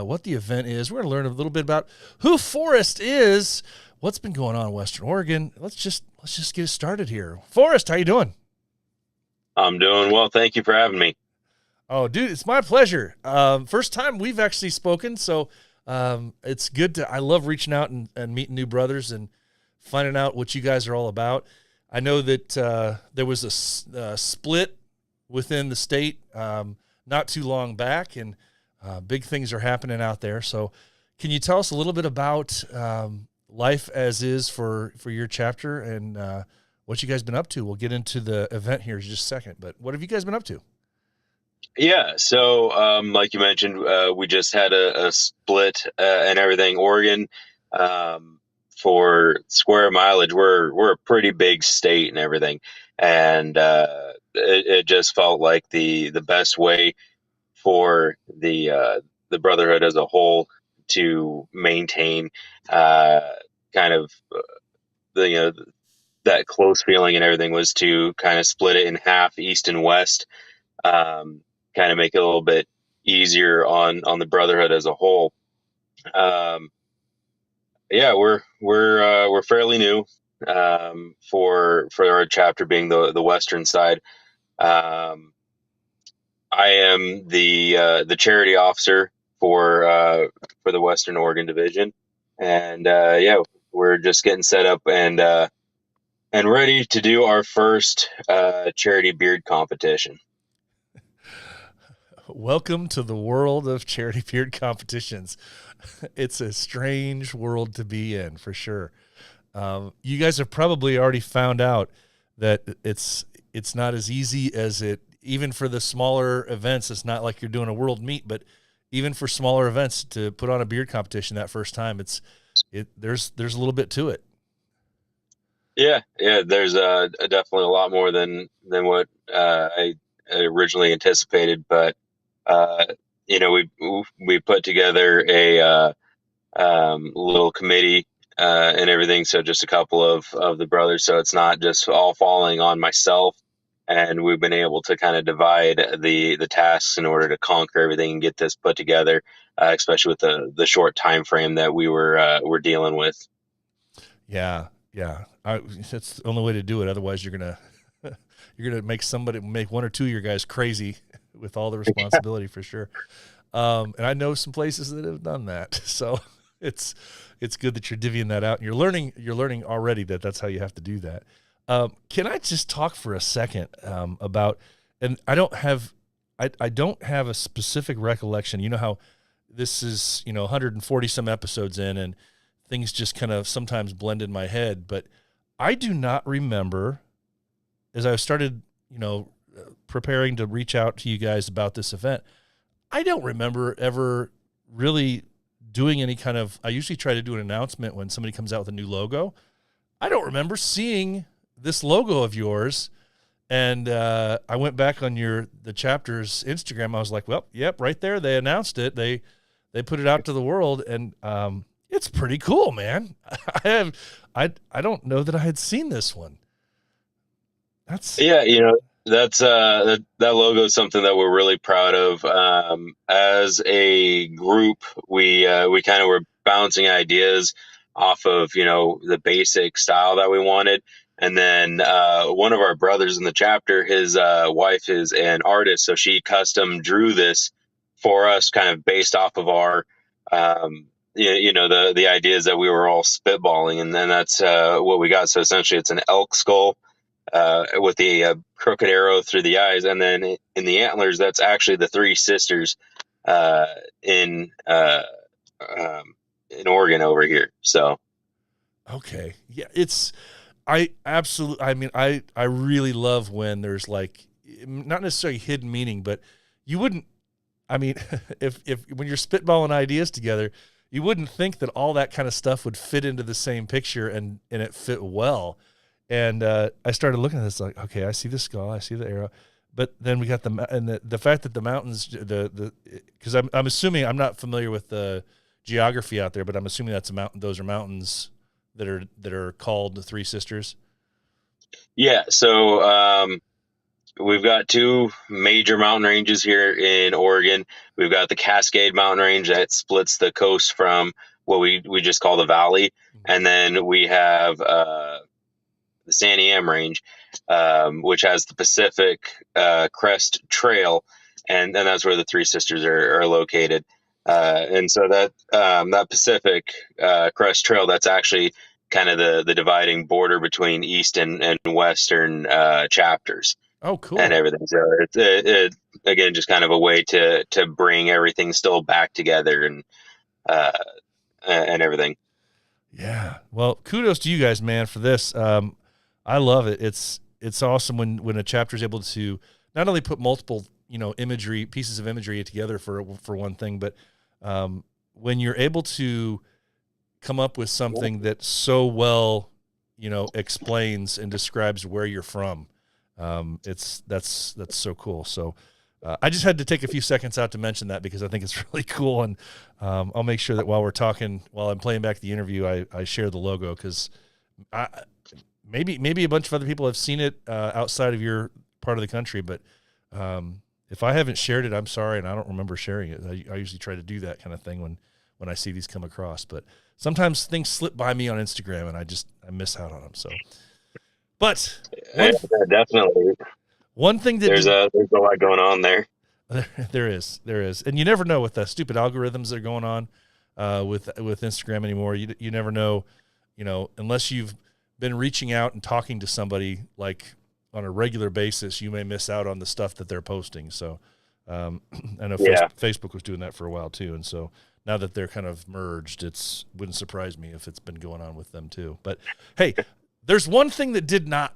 what the event is. We're going to learn a little bit about who Forrest is, what's been going on in Western Oregon. Let's just get started here. Forrest, how you doing? I'm doing well. Thank you for having me. Oh, dude, it's my pleasure. First time we've actually spoken, so it's good I love reaching out and meeting new brothers and finding out what you guys are all about. I know that there was a split within the state not too long back, and big things are happening out there. So Can you tell us a little bit about life as is for your chapter and what you guys been up to? We'll get into the event here in just a second, but what have you guys been up to? Yeah. So, like you mentioned, we just had a split and everything. Oregon, for square mileage, we're a pretty big state and everything, and it just felt like the best way for the brotherhood as a whole to maintain uh, kind of the that close feeling and everything was to kind of split it in half, east and west, um, kind of make it a little bit easier on the brotherhood as a whole. Um, yeah, we're fairly new, for our chapter being the western side. Um, I am the charity officer for the Western Oregon division, and yeah, we're just getting set up and ready to do our first charity beard competition. Welcome to the world of charity beard competitions. It's a strange world to be in, for sure. You guys have probably already found out that it's not as easy as it, even for the smaller events. It's not like you're doing a world meet, but even for smaller events to put on a beard competition that first time, there's a little bit to it. Yeah, there's definitely a lot more than what I originally anticipated, but uh, we put together a little committee and everything. So just a couple of the brothers. So it's not just all falling on myself. And we've been able to kind of divide the tasks in order to conquer everything and get this put together, especially with the short time frame that we're dealing with. Yeah. That's the only way to do it. Otherwise, you're gonna make one or two of your guys crazy with all the responsibility for sure. And I know some places that have done that, so it's good that you're divvying that out, and you're learning already that that's how you have to do that. Can I just talk for a second about? And I don't have a specific recollection. You know how this is 140 some episodes in, and things just kind of sometimes blend in my head, but I do not remember, as I started preparing to reach out to you guys about this event, I don't remember ever really doing any kind of, I usually try to do an announcement when somebody comes out with a new logo. I don't remember seeing this logo of yours. And I went back on the chapter's Instagram. I was like, well, yep, right there. They announced it. They put it out to the world, and it's pretty cool, man. I don't know that I had seen this one. That's that logo is something that we're really proud of. As a group, we kind of were bouncing ideas off of the basic style that we wanted, and then one of our brothers in the chapter, his wife is an artist, so she custom drew this for us, kind of based off of our the ideas that we were all spitballing, and then that's what we got. So essentially, it's an elk skull with the crooked arrow through the eyes, and then in the antlers, that's actually the three sisters in Oregon over here. So, okay, yeah, I really love when there's like not necessarily hidden meaning, but you wouldn't. I mean, if when you're spitballing ideas together, you wouldn't think that all that kind of stuff would fit into the same picture and it fit well. And I started looking at this like, okay, I see the skull, I see the arrow, but then we got the fact that the mountains, because I'm assuming, I'm not familiar with the geography out there, but I'm assuming that's a mountain. Those are mountains that are called the Three Sisters. Yeah. So we've got two major mountain ranges here in Oregon. We've got the Cascade Mountain Range that splits the coast from what we just call the valley, and then we have the Santiam Range, which has the Pacific Crest Trail, and that's where the Three Sisters are located. And so that Pacific Crest Trail, that's actually kind of the dividing border between East and Western chapters. Oh, cool. And everything. So it again, just kind of a way to bring everything still back together. And and everything. Yeah. Well, kudos to you guys, man, for this. I love it. It's awesome when a chapter is able to not only put multiple, pieces of imagery together for one thing, but when you're able to come up with something that so well, explains and describes where you're from. That's so cool. So I just had to take a few seconds out to mention that because I think it's really cool. And I'll make sure that while I'm playing back the interview, I share the logo because maybe a bunch of other people have seen it outside of your part of the country. But if I haven't shared it, I'm sorry. And I don't remember sharing it. I usually try to do that kind of thing when I see these come across. But sometimes things slip by me on Instagram and I miss out on them. So, but Definitely. One thing that there's a lot going on there. There is, and you never know with the stupid algorithms that are going on with Instagram anymore. You never know, unless you've been reaching out and talking to somebody like on a regular basis, you may miss out on the stuff that they're posting. So I know Facebook was doing that for a while too, and so now that they're kind of merged, wouldn't surprise me if it's been going on with them too. But hey, there's one thing that did not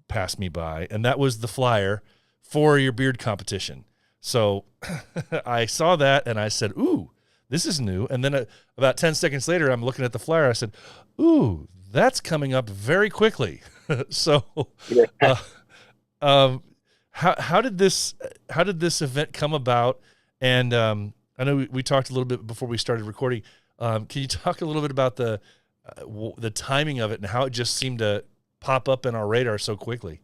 pass me by, and that was the flyer for your beard competition. So I saw that and I said, ooh, this is new. And then about 10 seconds later, I'm looking at the flyer. I said, ooh, that's coming up very quickly. So how did this event come about? And I know we talked a little bit before we started recording. Can you talk a little bit about the timing of it and how it just seemed to pop up in our radar so quickly?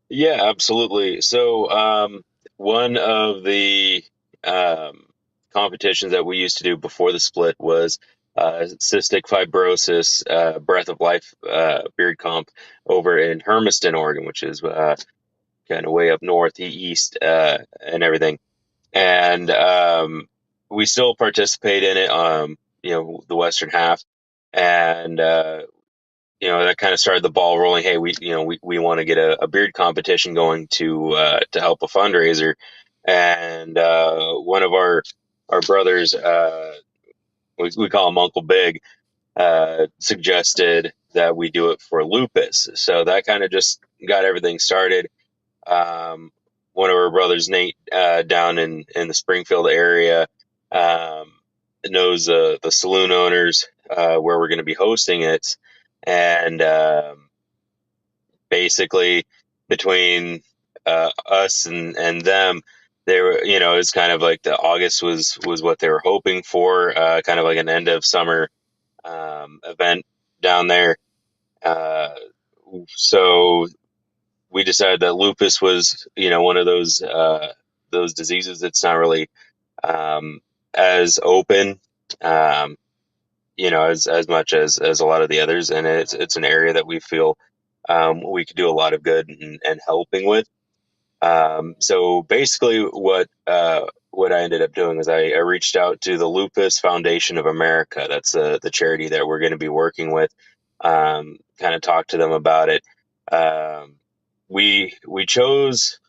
Yeah, absolutely. So one of the competitions that we used to do before the split was cystic fibrosis breath of life beard comp over in Hermiston, Oregon, which is kind of way up north, east, and everything. And we still participate in it, the western half, and that kind of started the ball rolling. Hey, we want to get a beard competition going to help a fundraiser, and one of our brothers, we call him Uncle Big, suggested that we do it for Lupus. So that kind of just got everything started. One of our brothers, Nate, down in the Springfield area, knows the saloon owners where we're going to be hosting it. And basically between us and them, they were, it's kind of like the August was what they were hoping for, kind of like an end of summer event down there. So we decided that lupus was, one of those diseases that's not really as open, as much as a lot of the others, and it's an area that we feel we could do a lot of good and helping with. So basically, what I ended up doing is I reached out to the Lupus Foundation of America. That's the charity that we're going to be working with. Kind of talked to them about it. We chose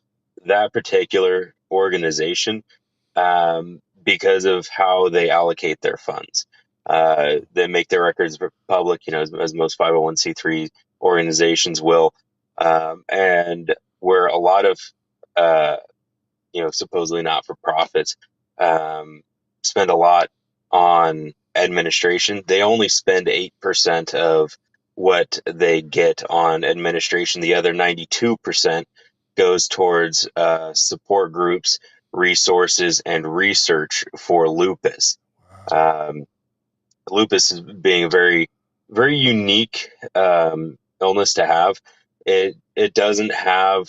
that particular organization because of how they allocate their funds. They make their records public, as most 501c3 organizations will, and where a lot of supposedly not-for-profits spend a lot on administration. They only spend 8% of what they get on administration. The other 92% goes towards support groups, resources, and research for lupus. Lupus is being a very, very unique illness to have. It doesn't have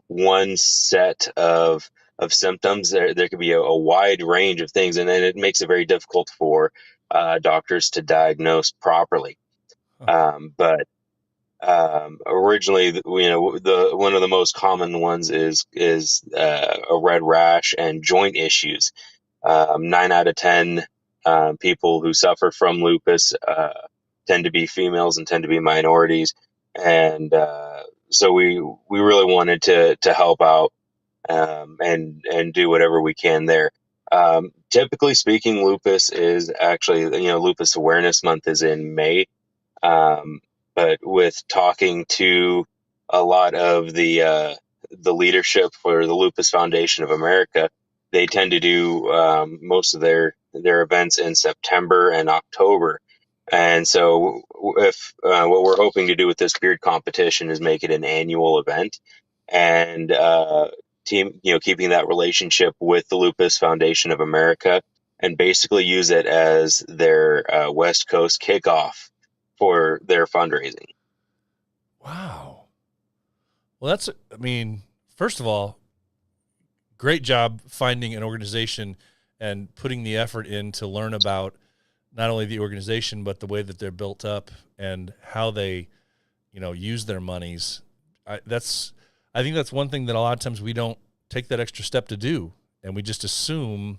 one set of symptoms. There could be a wide range of things, and then it makes it very difficult for doctors to diagnose properly. But originally, one of the most common ones is a red rash and joint issues. 9 out of 10 people who suffer from lupus tend to be females and tend to be minorities, and so we really wanted to help out and do whatever we can there. Typically speaking, lupus is actually, Lupus Awareness Month is in May. Um, but with talking to a lot of the leadership for the Lupus Foundation of America, they tend to do most of their events in September and October. And so, if what we're hoping to do with this beard competition is make it an annual event, and keeping that relationship with the Lupus Foundation of America, and basically use it as their West Coast kickoff for their fundraising. Wow. Well, I mean, first of all, great job finding an organization and putting the effort in to learn about not only the organization, but the way that they're built up and how they, use their monies. I think that's one thing that a lot of times we don't take that extra step to do. And we just assume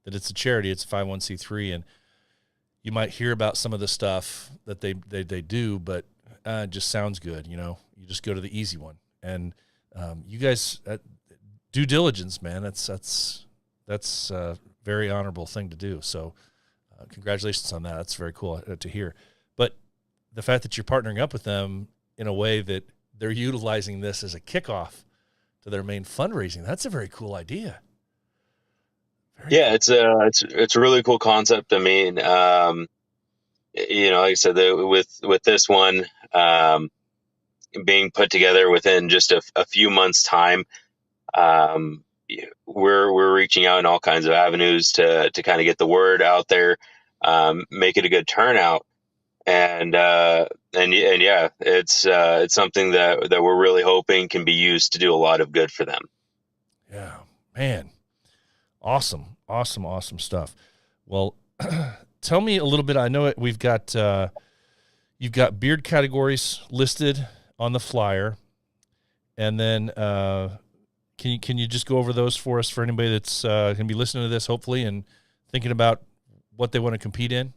that it's a charity, it's a 501c3. And you might hear about some of the stuff that they do, but it just sounds good. You just go to the easy one. And you guys, due diligence, man, that's a very honorable thing to do. So congratulations on that. That's very cool to hear. But the fact that you're partnering up with them in a way that they're utilizing this as a kickoff to their main fundraising, that's a very cool idea. It's a really cool concept. I mean, like I said, with this one being put together within just a few months' time, we're reaching out in all kinds of avenues to kind of get the word out there, make it a good turnout, and yeah, it's something that we're really hoping can be used to do a lot of good for them. Yeah, man. Awesome stuff. Well, tell me a little bit. I know we've got you've got beard categories listed on the flyer, and then can you just go over those for us for anybody that's going to be listening to this, hopefully, and thinking about what they want to compete in?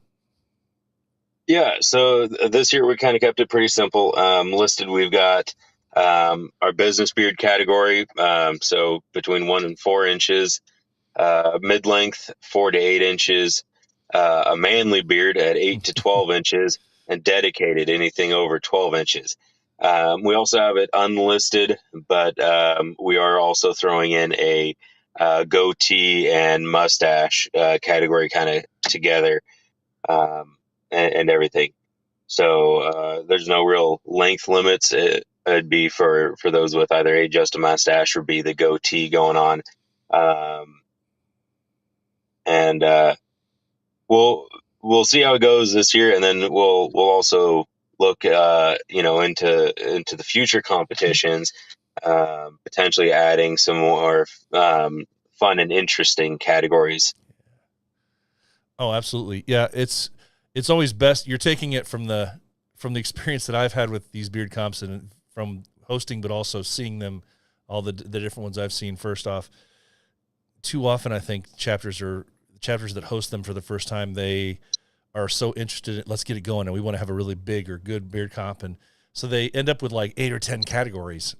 Yeah, so this year we kind of kept it pretty simple. Listed, we've got our business beard category, so between 1 and 4 inches. Mid-length 4 to 8 inches, a manly beard at 8 to 12 inches, and dedicated anything over 12 inches. We also have it unlisted, but we are also throwing in a goatee and mustache category kind of together, and everything. So there's no real length limits. It'd be for those with either A, just a mustache, or B, the goatee going on. And we'll see how it goes this year, and then we'll also look into the future competitions, potentially adding some more fun and interesting categories. Oh, absolutely. Yeah, it's always best. You're taking it from the experience that I've had with these beard comps and from hosting, but also seeing them, all the different ones I've seen. First off, too often I think chapters that host them for the first time, they are so interested in, let's get it going, and we want to have a really big or good beard comp, and so they end up with like 8 or 10 categories,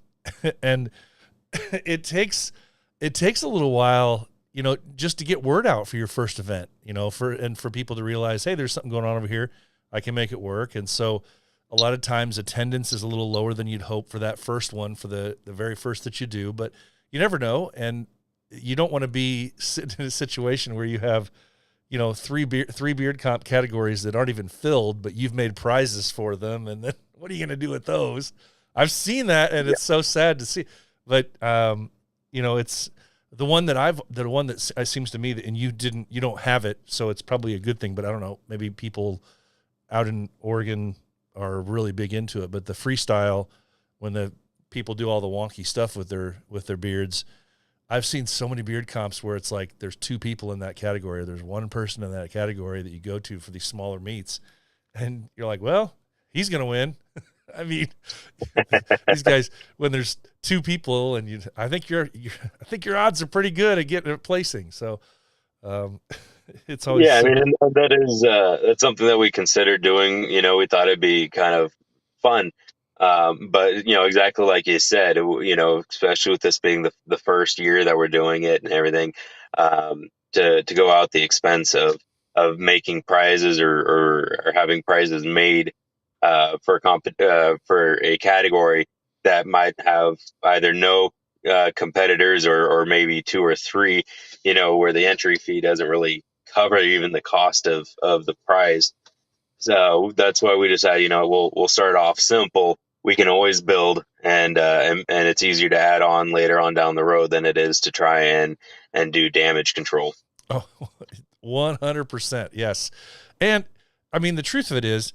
and it takes a little while, just to get word out for your first event, for people to realize, hey, there's something going on over here, I can make it work. And so a lot of times attendance is a little lower than you'd hope for that first one, for the very first that you do, but you never know, and you don't want to be sitting in a situation where you have, three beard comp categories that aren't even filled, but you've made prizes for them. And then what are you going to do with those? I've seen that, and it's so sad to see, but it's the one that seems to me that, and you don't have it. So it's probably a good thing, but I don't know, maybe people out in Oregon are really big into it, but the freestyle, when the people do all the wonky stuff with their beards, I've seen so many beard comps where it's like there's 2 people in that category. There's one person in that category that you go to for these smaller meets, and you're like, well, he's going to win. I mean, these guys, when there's 2 people, and I think your odds are pretty good at getting a placing. So it's always I mean, and that's something that we considered doing. We thought it'd be kind of fun. But exactly like you said, especially with this being the first year that we're doing it and everything, to go out the expense of making prizes or having prizes made for a category that might have either no competitors or maybe two or three, where the entry fee doesn't really cover even the cost of the prize. So that's why we decided, we'll start off simple. We can always build, and it's easier to add on later on down the road than it is to try and do damage control. Oh, 100%. Yes. And I mean, the truth of it is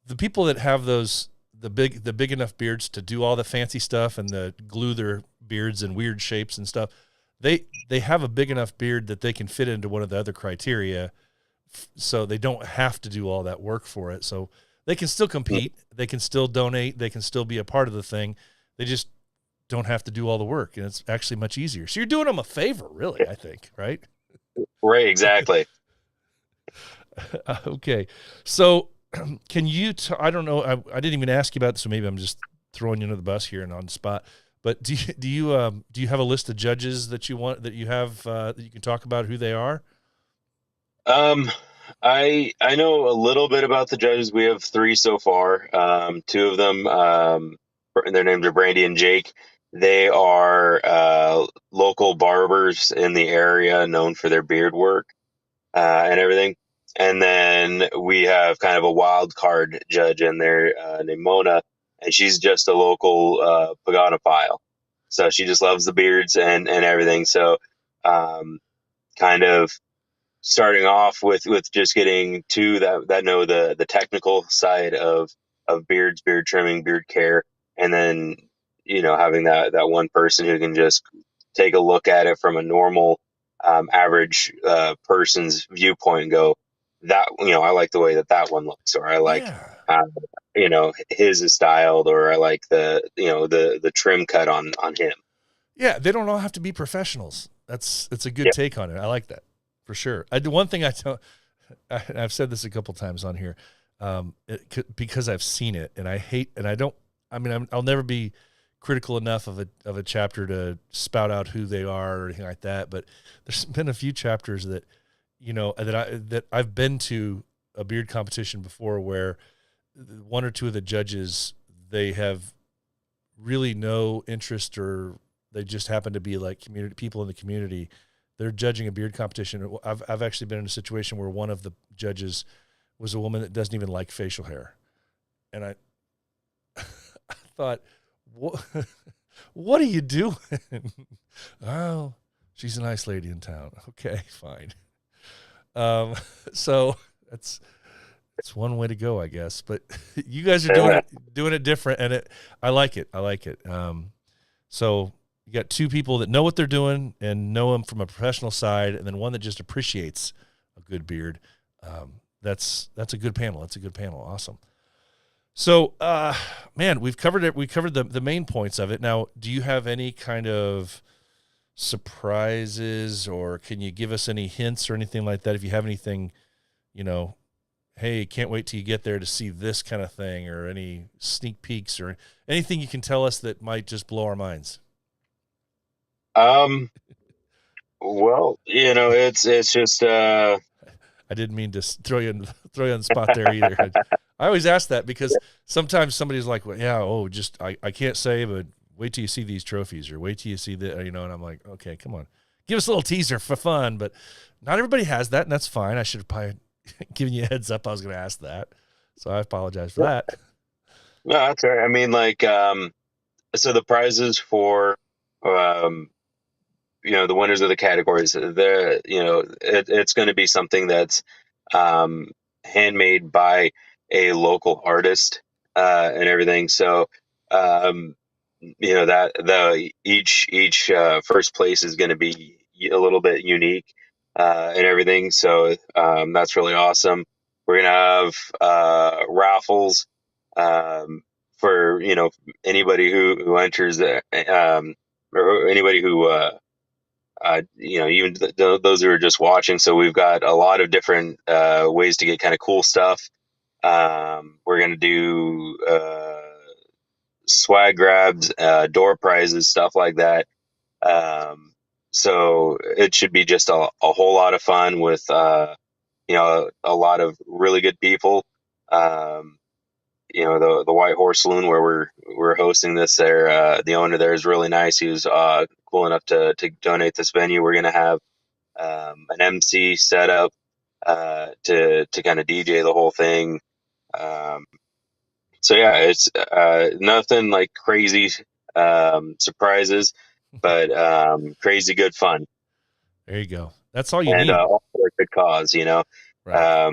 the people that have the big enough beards to do all the fancy stuff and the glue their beards in weird shapes and stuff, they have a big enough beard that they can fit into one of the other criteria, so they don't have to do all that work for it. So they can still compete, they can still donate, they can still be a part of the thing. They just don't have to do all the work, and it's actually much easier. So you're doing them a favor, really, I think, right? Right, exactly. Okay. So can you, I don't know, I didn't even ask you about this, so maybe I'm just throwing you under the bus here and on the spot, but do you have a list of judges that you have that you can talk about who they are? I know a little bit about the judges. We have 3 so far. Two of them, their names are Brandy and Jake. They are local barbers in the area, known for their beard work and everything. And then we have kind of a wild card judge in there named Mona, and she's just a local Paganophile. So she just loves the beards and everything. So kind of starting off with just getting two that know the technical side of beards, beard trimming, beard care, and then having that one person who can just take a look at it from a normal average person's viewpoint and go, that I like the way that one looks, or I like Yeah. his is styled, or I like the trim cut on him. Yeah, they don't all have to be professionals. It's a good Yep. take on it. I like that for sure. One thing I've said this a couple times on here, because I've seen it, and I'll never be critical enough of a chapter to spout out who they are or anything like that. But there's been a few chapters that that I've been to a beard competition before where one or two of the judges, they have really no interest, or they just happen to be like people in the community. They're judging a beard competition. I've actually been in a situation where one of the judges was a woman that doesn't even like facial hair. And I thought, what are you doing? Oh, she's a nice lady in town. Okay, fine. So that's one way to go, I guess. But you guys are doing it different, and I like it. So you got 2 people that know what they're doing and know them from a professional side, and then one that just appreciates a good beard. That's a good panel. That's a good panel. Awesome. So, man, we've covered it. We covered the main points of it. Now, do you have any kind of surprises, or can you give us any hints or anything like that? If you have anything, hey, can't wait till you get there to see this kind of thing, or any sneak peeks or anything you can tell us that might just blow our minds. Well, it's just I didn't mean to throw you on the spot there either. I always ask that because sometimes somebody's like, well, yeah, I can't say, but wait till you see these trophies, or wait till you see the, and I'm like, okay, come on, give us a little teaser for fun. But not everybody has that, and that's fine. I should have probably given you a heads up I was going to ask that, so I apologize for that. No, that's all right. I mean, so the prizes for the winners of the categories, it's going to be something that's handmade by a local artist and everything. So that each first place is going to be a little bit unique and everything. So that's really awesome. We're gonna have raffles for anybody who enters, or anybody who even those who are just watching. So we've got a lot of different ways to get kind of cool stuff. We're gonna do swag grabs, door prizes, stuff like that. So it should be just a whole lot of fun with, you know, a lot of really good people. You know, the White Horse Saloon where we're hosting this there, the owner there is really nice. He was cool enough to donate this venue. We're gonna have an MC set up to kind of DJ the whole thing. Um, so yeah, it's nothing like crazy surprises, but crazy good fun, There you go. That's all you and need. all for a good cause. You know, Right.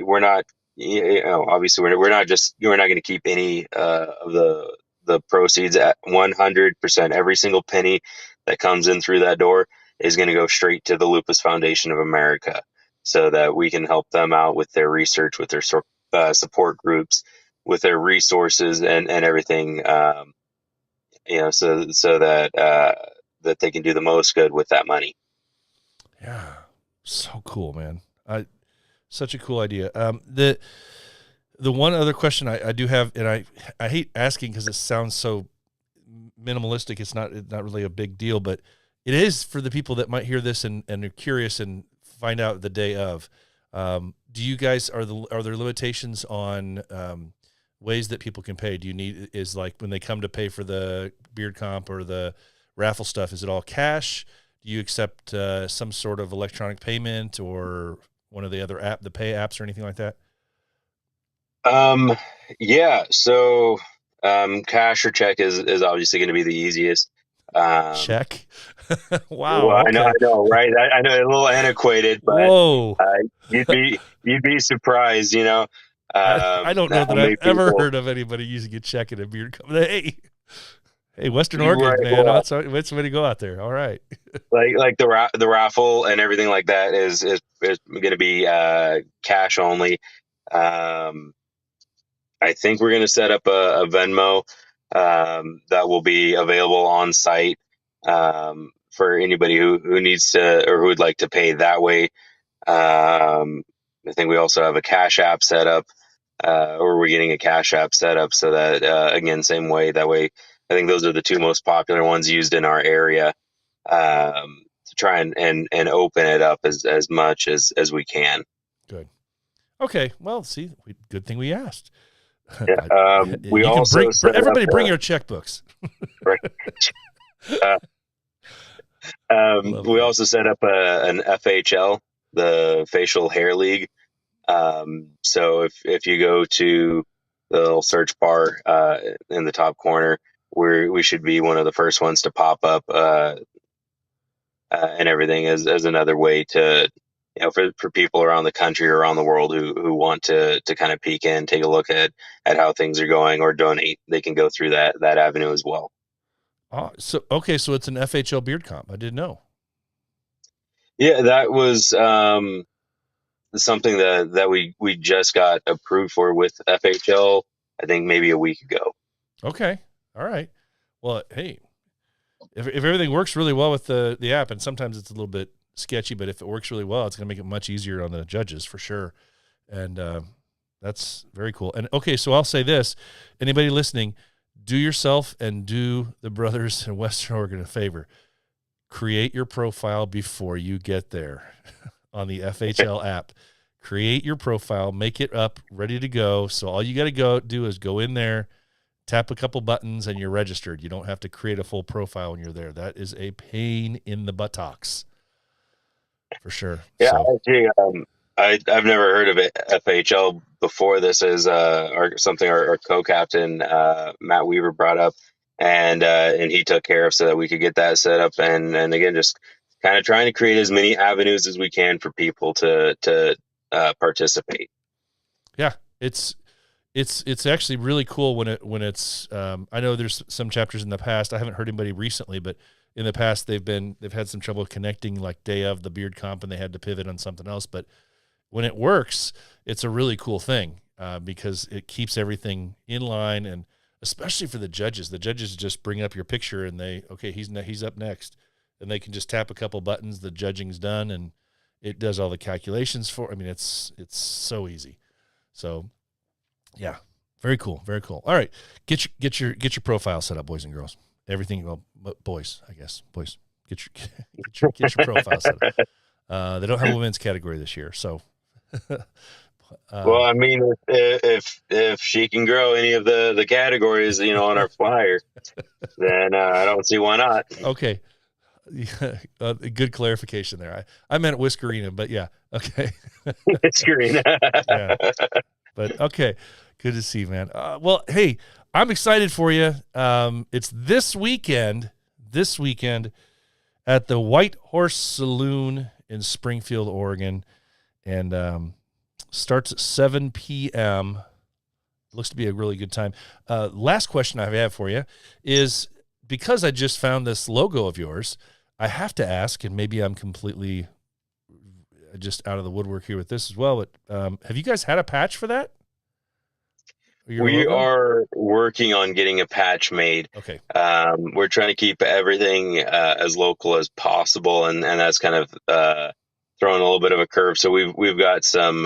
we're not, you know, obviously we're not going to keep any of the proceeds at 100%. Every single penny that comes in through that door is going to go straight to the Lupus Foundation of America, so that we can help them out with their research, with their support groups, with their resources and everything. You know, so that that they can do the most good with that money. Yeah. So cool, man. Such a cool idea. The one other question I do have, and I hate asking because it sounds so minimalistic. It's not really a big deal, but it is for the people that might hear this and are curious and find out the day of. Do you guys, are there limitations on ways that people can pay? Do you need, is like when they come to pay for the beard comp or the raffle stuff, is it all cash? Do you accept some sort of electronic payment or one of the other the pay apps or anything like that? Yeah. So, cash or check is obviously going to be the easiest. Check. Wow. Well, Okay. I know, right? I know, a little antiquated, but Whoa. you'd be surprised, you know. I don't know How that many I've ever people- heard of anybody using a check in a beard comp. Hey, Western You're Oregon, right, man. well- That's way to go out there. All right. like the raffle and everything like that is going to be cash only. I think we're going to set up a Venmo that will be available on site for anybody who needs to or who would like to pay that way. I think we also have a Cash App set up, or we're getting a Cash App set up so that again, same way. That way, I think those are the two most popular ones used in our area, to try and open it up as much as we can. Good. Okay. Well, see, good thing we asked. Yeah. We You can also set everybody up, bring your checkbooks. right. We also set up an FHL, the Facial Hair League. So if you go to the little search bar in the top corner, we should be one of the first ones to pop up, and everything as another way to, you know, for people around the country or around the world who want to kind of peek in, take a look at how things are going or donate. They can go through that avenue as well. Oh, so it's an FHL beard comp. I didn't know. Yeah, that was something that we just got approved for with FHL, I think maybe a week ago. Okay. All right. Well, hey, if everything works really well with the app, and sometimes it's a little bit sketchy, but if it works really well, it's going to make it much easier on the judges for sure. And that's very cool. And okay, so I'll say this: anybody listening, do yourself and do the brothers in Western Oregon a favor. Create your profile before you get there on the FHL app. Create your profile, make it up, ready to go. So all you got to do is go in there, tap a couple buttons, and you're registered. You don't have to create a full profile when you're there. That is a pain in the buttocks, for sure. Yeah, So, actually, I've never heard of it FHL before. This is our co-captain Matt Weaver brought up, and he took care of so that we could get that set up, and again, just kind of trying to create as many avenues as we can for people to participate. yeah, it's actually really cool when it's I know there's some chapters in the past. I haven't heard anybody recently, but in the past they've had some trouble connecting, like day of the beard comp, and they had to pivot on something else. But when it works, it's a really cool thing because it keeps everything in line, and especially for the judges just bring up your picture and he's up next, and they can just tap a couple buttons. The judging's done, and it does all the calculations for. I mean, it's so easy. So, yeah, very cool, very cool. All right, get your profile set up, boys and girls. Everything, well, boys, I guess, boys. Get your profile set up. They don't have a women's category this year, so. Well, I mean, if she can grow any of the categories, on our flyer, then I don't see why not. Okay. Good clarification there. I meant Whiskerina, but yeah. Okay. Screen. Yeah. But okay. Good to see, man. Well, hey, I'm excited for you. It's this weekend at the White Horse Saloon in Springfield, Oregon. And starts at 7 p.m. Looks to be a really good time. Last question I have for you is, because I just found this logo of yours, I have to ask, and maybe I'm completely just out of the woodwork here with this as well, but have you guys had a patch for that? We are working on getting a patch made. Okay. We're trying to keep everything as local as possible, and that's kind of throwing a little bit of a curve. So we've got some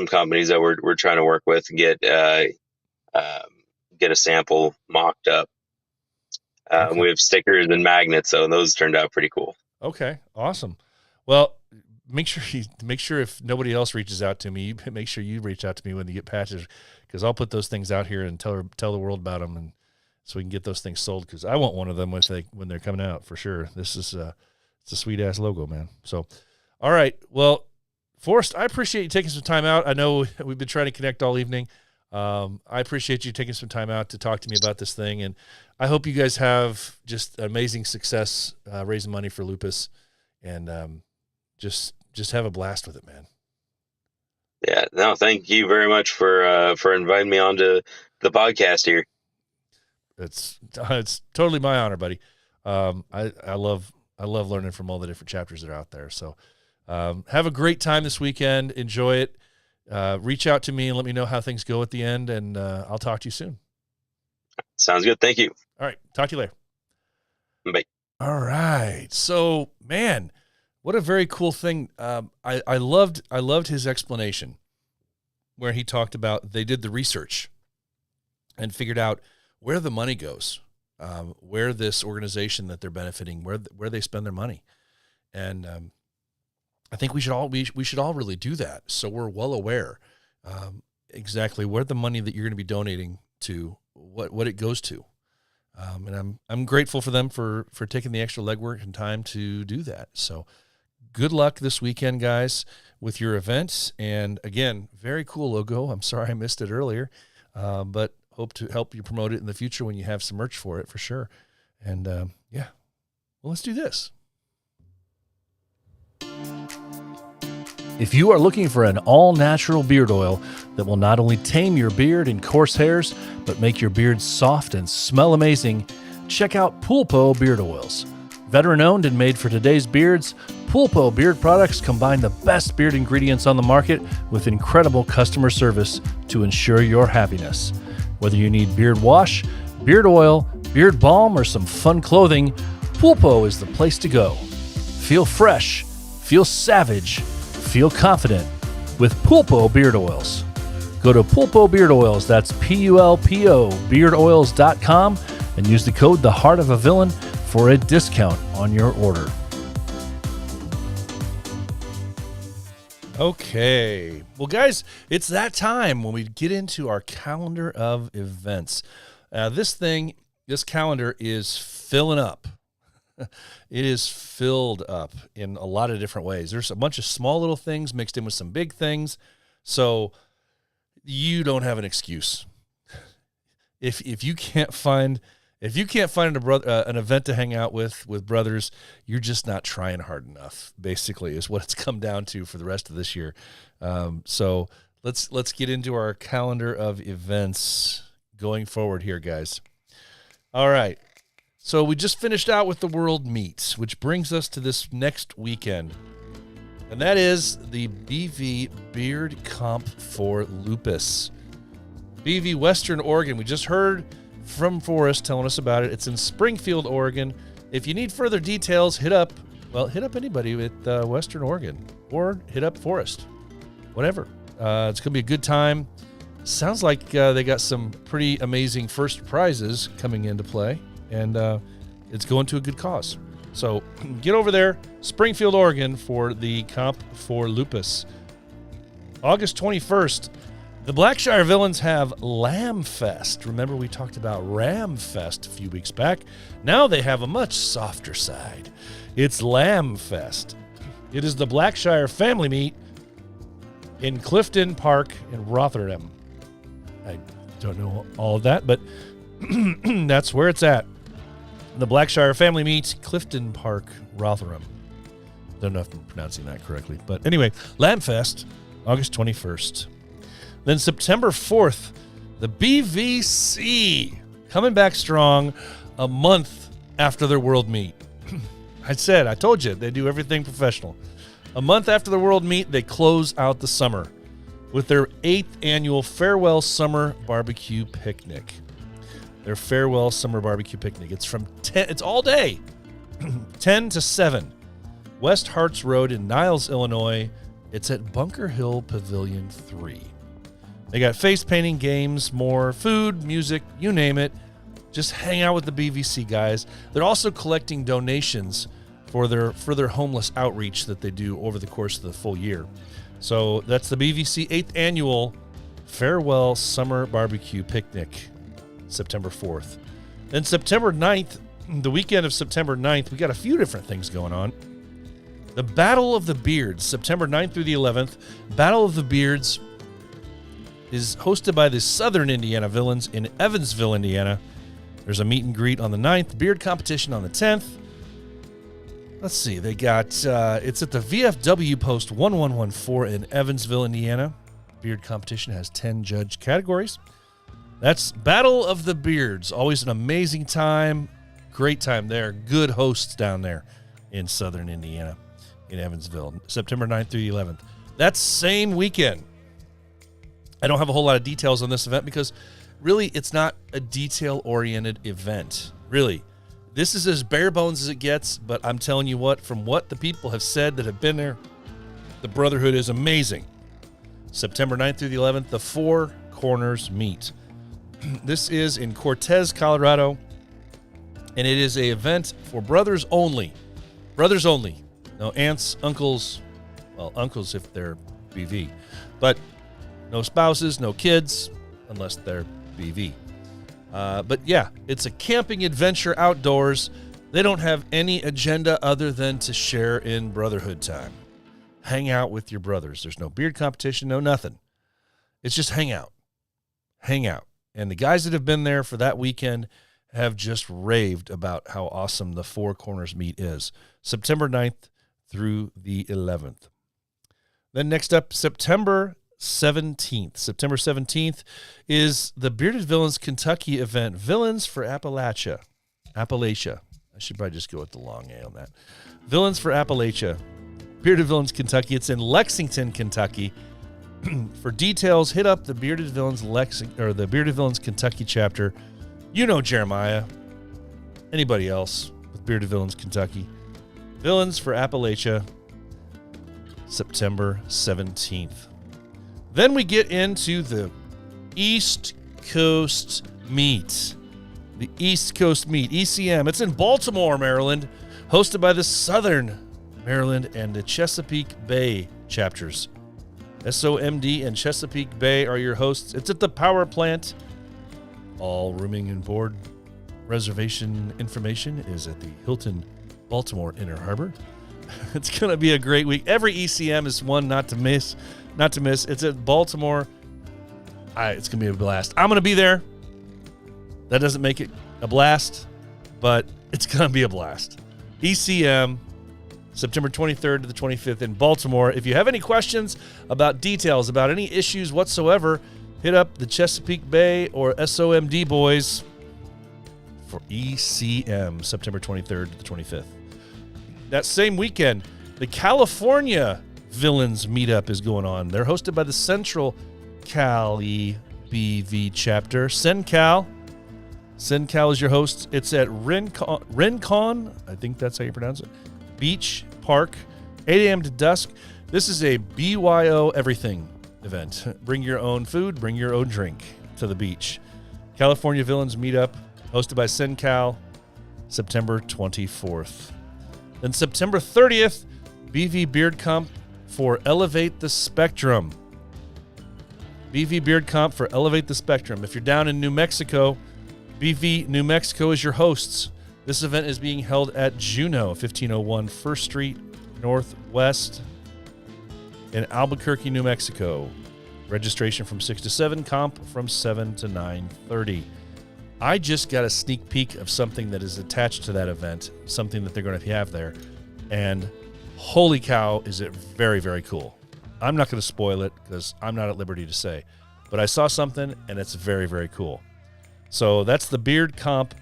companies that we're trying to work with and get a sample mocked up. Okay. We have stickers and magnets, so those turned out pretty cool. Okay, awesome. Well, make sure if nobody else reaches out to me, make sure you reach out to me when you get patches, because I'll put those things out here and tell the world about them, and so we can get those things sold. Because I want one of them when they're coming out for sure. This is it's a sweet ass logo, man. So, all right, well, Forrest, I appreciate you taking some time out. I know we've been trying to connect all evening. I appreciate you taking some time out to talk to me about this thing, and I hope you guys have just amazing success raising money for Lupus, and just have a blast with it, man. Yeah, no, thank you very much for inviting me onto the podcast here. It's totally my honor, buddy. I love learning from all the different chapters that are out there. So have a great time this weekend. Enjoy it. Reach out to me and let me know how things go at the end, and I'll talk to you soon. Sounds good. Thank you. All right. Talk to you later. Bye. All right. So, man, what a very cool thing. I loved his explanation where he talked about they did the research and figured out where the money goes, where this organization that they're benefiting, where they spend their money. And I think we should all really do that, so we're well aware exactly where the money that you're going to be donating to, what it goes to. And I'm grateful for them for taking the extra legwork and time to do that. So good luck this weekend, guys, with your events. And again, very cool logo. I'm sorry I missed it earlier, but hope to help you promote it in the future when you have some merch for it, for sure. And yeah, well, let's do this. If you are looking for an all-natural beard oil that will not only tame your beard and coarse hairs, but make your beard soft and smell amazing, check out Pulpo Beard Oils. Veteran-owned and made for today's beards, Pulpo beard products combine the best beard ingredients on the market with incredible customer service to ensure your happiness. Whether you need beard wash, beard oil, beard balm, or some fun clothing, Pulpo is the place to go. Feel fresh, feel savage, feel confident with Pulpo Beard Oils. Go to Pulpo Beard Oils, that's Pulpo beardoils.com, and use the code The Heart of a Villain for a discount on your order. Okay. Well, guys, it's that time when we get into our calendar of events. This calendar is filling up. It is filled up in a lot of different ways. There's a bunch of small little things mixed in with some big things. So you don't have an excuse. If you can't find an event to hang out with brothers, you're just not trying hard enough, basically, is what it's come down to for the rest of this year. So let's get into our calendar of events going forward here, guys. All right. So we just finished out with the World Meet, which brings us to this next weekend. And that is the BV Beard Comp for Lupus. BV Western Oregon. We just heard from Forrest telling us about it. It's in Springfield, Oregon. If you need further details, hit up anybody at Western Oregon, or hit up Forrest. Whatever. It's going to be a good time. Sounds like they got some pretty amazing first prizes coming into play. And it's going to a good cause. So get over there, Springfield, Oregon, for the comp for Lupus. August 21st, the Blackshire Villains have Lamb Fest. Remember we talked about Ram Fest a few weeks back? Now they have a much softer side. It's Lamb Fest. It is the Blackshire family meet in Clifton Park in Rotherham. I don't know all of that, but that's where it's at. The Blackshire family meet, Clifton Park, Rotherham. Don't know if I'm pronouncing that correctly. But anyway, Lamb Fest, August 21st. Then September 4th, the BVC coming back strong a month after their world meet. I told you, they do everything professional. A month after the world meet, they close out the summer with their 8th annual Farewell Summer Barbecue Picnic. Their Farewell Summer Barbecue Picnic. It's all day, 10 to 7, West Harts Road in Niles, Illinois. It's at Bunker Hill Pavilion 3. They got face painting, games, more food, music, you name it. Just hang out with the BVC guys. They're also collecting donations for their homeless outreach that they do over the course of the full year. So that's the BVC 8th annual Farewell Summer Barbecue Picnic, September 4th. Then September 9th, the weekend of September 9th, we got a few different things going on. The Battle of the Beards, September 9th through the 11th. Battle of the Beards is hosted by the Southern Indiana Villains in Evansville, Indiana. There's a meet and greet on the 9th, beard competition on the 10th. Let's see, they got, it's at the VFW Post 1114 in Evansville, Indiana. Beard competition has 10 judge categories. That's Battle of the Beards. Always an amazing time. Great time there. Good hosts down there in Southern Indiana, in Evansville. September 9th through the 11th. That same weekend. I don't have a whole lot of details on this event because really it's not a detail-oriented event. Really. This is as bare bones as it gets, but I'm telling you what, from what the people have said that have been there, the Brotherhood is amazing. September 9th through the 11th, the Four Corners meet. This is in Cortez, Colorado, and it is an event for brothers only. Brothers only. No aunts, uncles, well, uncles if they're BV, but no spouses, no kids, unless they're BV. But yeah, it's a camping adventure outdoors. They don't have any agenda other than to share in brotherhood time. Hang out with your brothers. There's no beard competition, no nothing. It's just hang out. Hang out. And the guys that have been there for that weekend have just raved about how awesome the Four Corners meet is. September 9th through the 11th. Then next up, September 17th. September 17th is the Bearded Villains Kentucky event, Villains for Appalachia. Appalachia. I should probably just go with the long A on that. Villains for Appalachia. Bearded Villains Kentucky. It's in Lexington, Kentucky. For details, hit up the Bearded Villains the Bearded Villains Kentucky chapter. You know Jeremiah. Anybody else with Bearded Villains Kentucky. Villains for Appalachia. September 17th. Then we get into the East Coast Meet. The East Coast Meet, ECM. It's in Baltimore, Maryland, hosted by the Southern Maryland and the Chesapeake Bay chapters. SOMD and Chesapeake Bay are your hosts. It's at the power plant. All rooming and board reservation information is at the Hilton Baltimore Inner Harbor. It's going to be a great week. Every ECM is one not to miss. It's at Baltimore. It's going to be a blast. I'm going to be there. That doesn't make it a blast, but it's going to be a blast. ECM, September 23rd to the 25th in Baltimore. If you have any questions about details, about any issues whatsoever, hit up the Chesapeake Bay or SOMD boys for ECM, September 23rd to the 25th. That same weekend, the California Villains Meetup is going on. They're hosted by the Central Cali BV chapter. CenCal is your host. It's at Rincon, I think that's how you pronounce it, Beach Park, 8 a.m. to dusk. This is a BYO everything event. Bring your own food, bring your own drink to the beach. California Villains Meetup, hosted by CenCal. September 24th. Then September 30th, BV Beard Comp for Elevate the Spectrum. BV Beard Comp for Elevate the Spectrum. If you're down in New Mexico, BV New Mexico is your hosts. This event is being held at Juno, 1501 First Street Northwest in Albuquerque, New Mexico. Registration from 6 to 7, comp from 7 to 9:30. I just got a sneak peek of something that is attached to that event, something that they're going to have there, and holy cow, is it very, very cool. I'm not going to spoil it because I'm not at liberty to say, but I saw something, and it's very, very cool. So that's the Beard Comp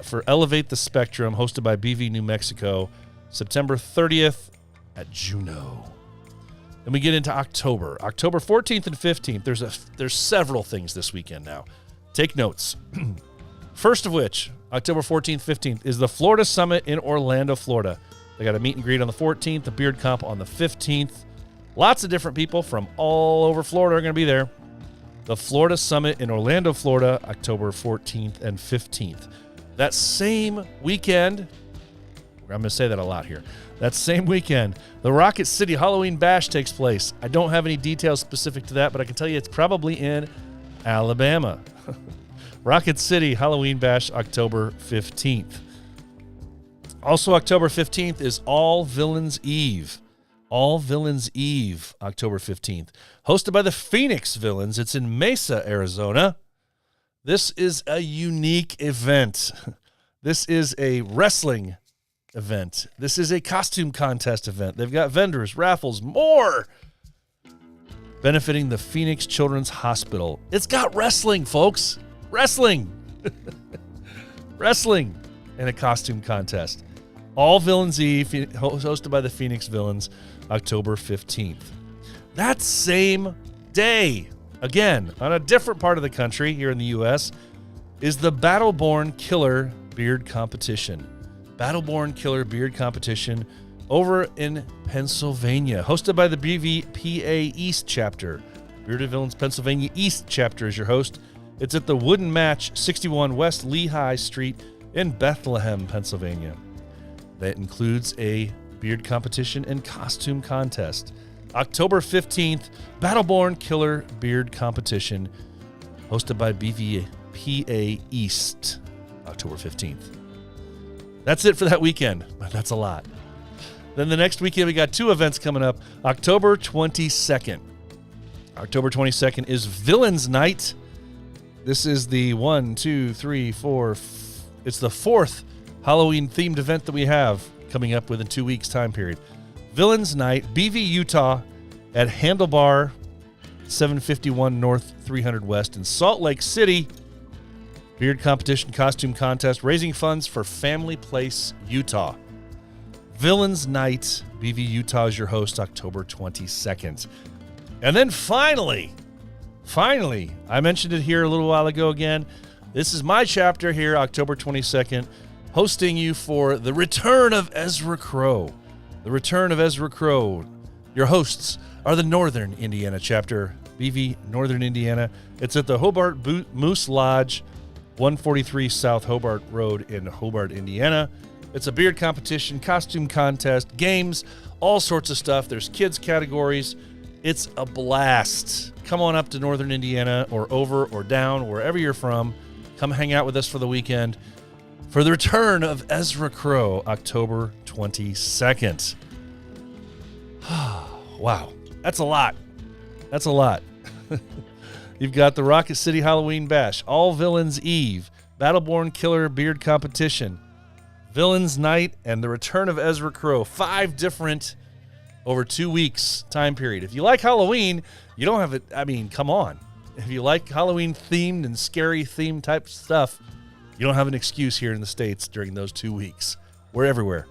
for Elevate the Spectrum, hosted by BV New Mexico, September 30th at Juno. Then we get into October. October 14th and 15th, there's several things this weekend now. Take notes. First of which, October 14th, 15th, is the Florida Summit in Orlando, Florida. They got a meet and greet on the 14th, the Beard Comp on the 15th. Lots of different people from all over Florida are going to be there. The Florida Summit in Orlando, Florida, October 14th and 15th. That same weekend, I'm going to say that a lot here. That same weekend, the Rocket City Halloween Bash takes place. I don't have any details specific to that, but I can tell you it's probably in Alabama. Rocket City Halloween Bash, October 15th. Also, October 15th is All Villains Eve. All Villains Eve, October 15th. Hosted by the Phoenix Villains. It's in Mesa, Arizona. This is a unique event. This is a wrestling event. This is a costume contest event. They've got vendors, raffles, more, benefiting the Phoenix Children's Hospital. It's got wrestling, folks. Wrestling. Wrestling and a costume contest. All Villains Eve, hosted by the Phoenix Villains, October 15th. That same day, again, on a different part of the country here in the U.S., is the Battleborn Killer Beard Competition. Battleborn Killer Beard Competition over in Pennsylvania, hosted by the BVPA East Chapter. Bearded Villains Pennsylvania East Chapter is your host. It's at the Wooden Match, 61 West Lehigh Street in Bethlehem, Pennsylvania. That includes a beard competition and costume contest. October 15th, Battleborn Killer Beard Competition, hosted by BVPA East, October 15th. That's it for that weekend. That's a lot. Then the next weekend, we got two events coming up. October 22nd. October 22nd is Villains Night. This is the it's the fourth Halloween-themed event that we have coming up within 2 weeks' time period. Villains Night, BV Utah at Handlebar, 751 North, 300 West in Salt Lake City. Beard competition, costume contest, raising funds for Family Place, Utah. Villains Night, BV Utah is your host, October 22nd. And then finally, I mentioned it here a little while ago again. This is my chapter here, October 22nd, hosting you for the return of Ezra Crow. The return of Ezra Crow. Your hosts are the Northern Indiana chapter, BV Northern Indiana. It's at the Hobart Moose Lodge, 143 South Hobart Road in Hobart, Indiana. It's a beard competition, costume contest, games, all sorts of stuff. There's kids categories. It's a blast. Come on up to Northern Indiana or over or down, wherever you're from. Come hang out with us for the weekend for the return of Ezra Crow, October 22nd. Wow, that's a lot. That's a lot. You've got the Rocket City Halloween Bash, All Villains Eve, Battleborn Killer Beard Competition, Villains Night, and the return of Ezra Crow. 5 different over 2 weeks time period. If you like Halloween, you don't have it. I mean, come on. If you like Halloween themed and scary themed type stuff, you don't have an excuse here in the States during those 2 weeks. We're everywhere.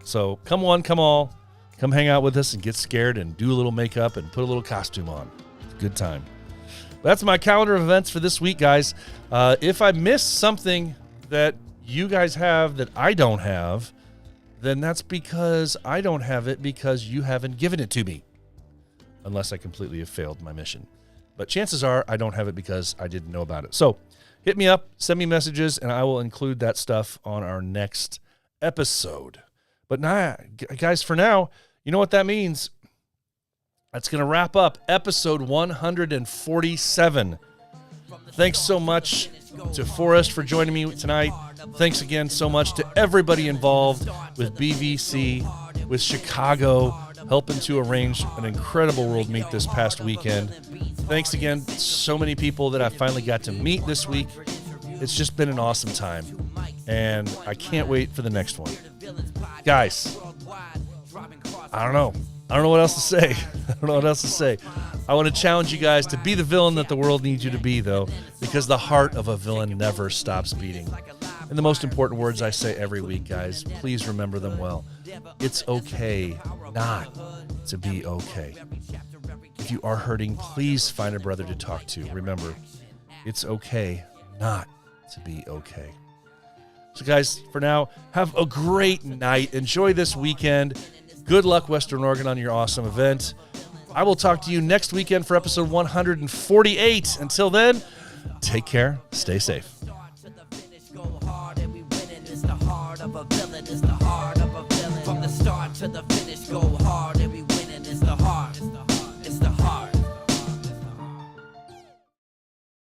So come one, come all. Come hang out with us and get scared and do a little makeup and put a little costume on. It's a good time. That's my calendar of events for this week, guys. If I missed something that you guys have that I don't have, then that's because I don't have it because you haven't given it to me. Unless I completely have failed my mission. But chances are I don't have it because I didn't know about it. So hit me up, send me messages, and I will include that stuff on our next episode. But nah, guys, for now, you know what that means? That's going to wrap up episode 147. Thanks so much to Forrest for joining me tonight. Thanks again so much to everybody involved with BVC, with Chicago, helping to arrange an incredible world meet this past weekend. Thanks again, so many people that I finally got to meet this week. It's just been an awesome time, and I can't wait for the next one. Guys, I don't know what else to say. I want to challenge you guys to be the villain that the world needs you to be, though, because the heart of a villain never stops beating. And the most important words I say every week, guys, please remember them well. It's okay not to be okay. If you are hurting, please find a brother to talk to. Remember, it's okay not to be okay. So, guys, for now, have a great night. Enjoy this weekend. Good luck, Western Oregon, on your awesome event. I will talk to you next weekend for episode 148. Until then, take care. Stay safe. From the start to the finish, go hard.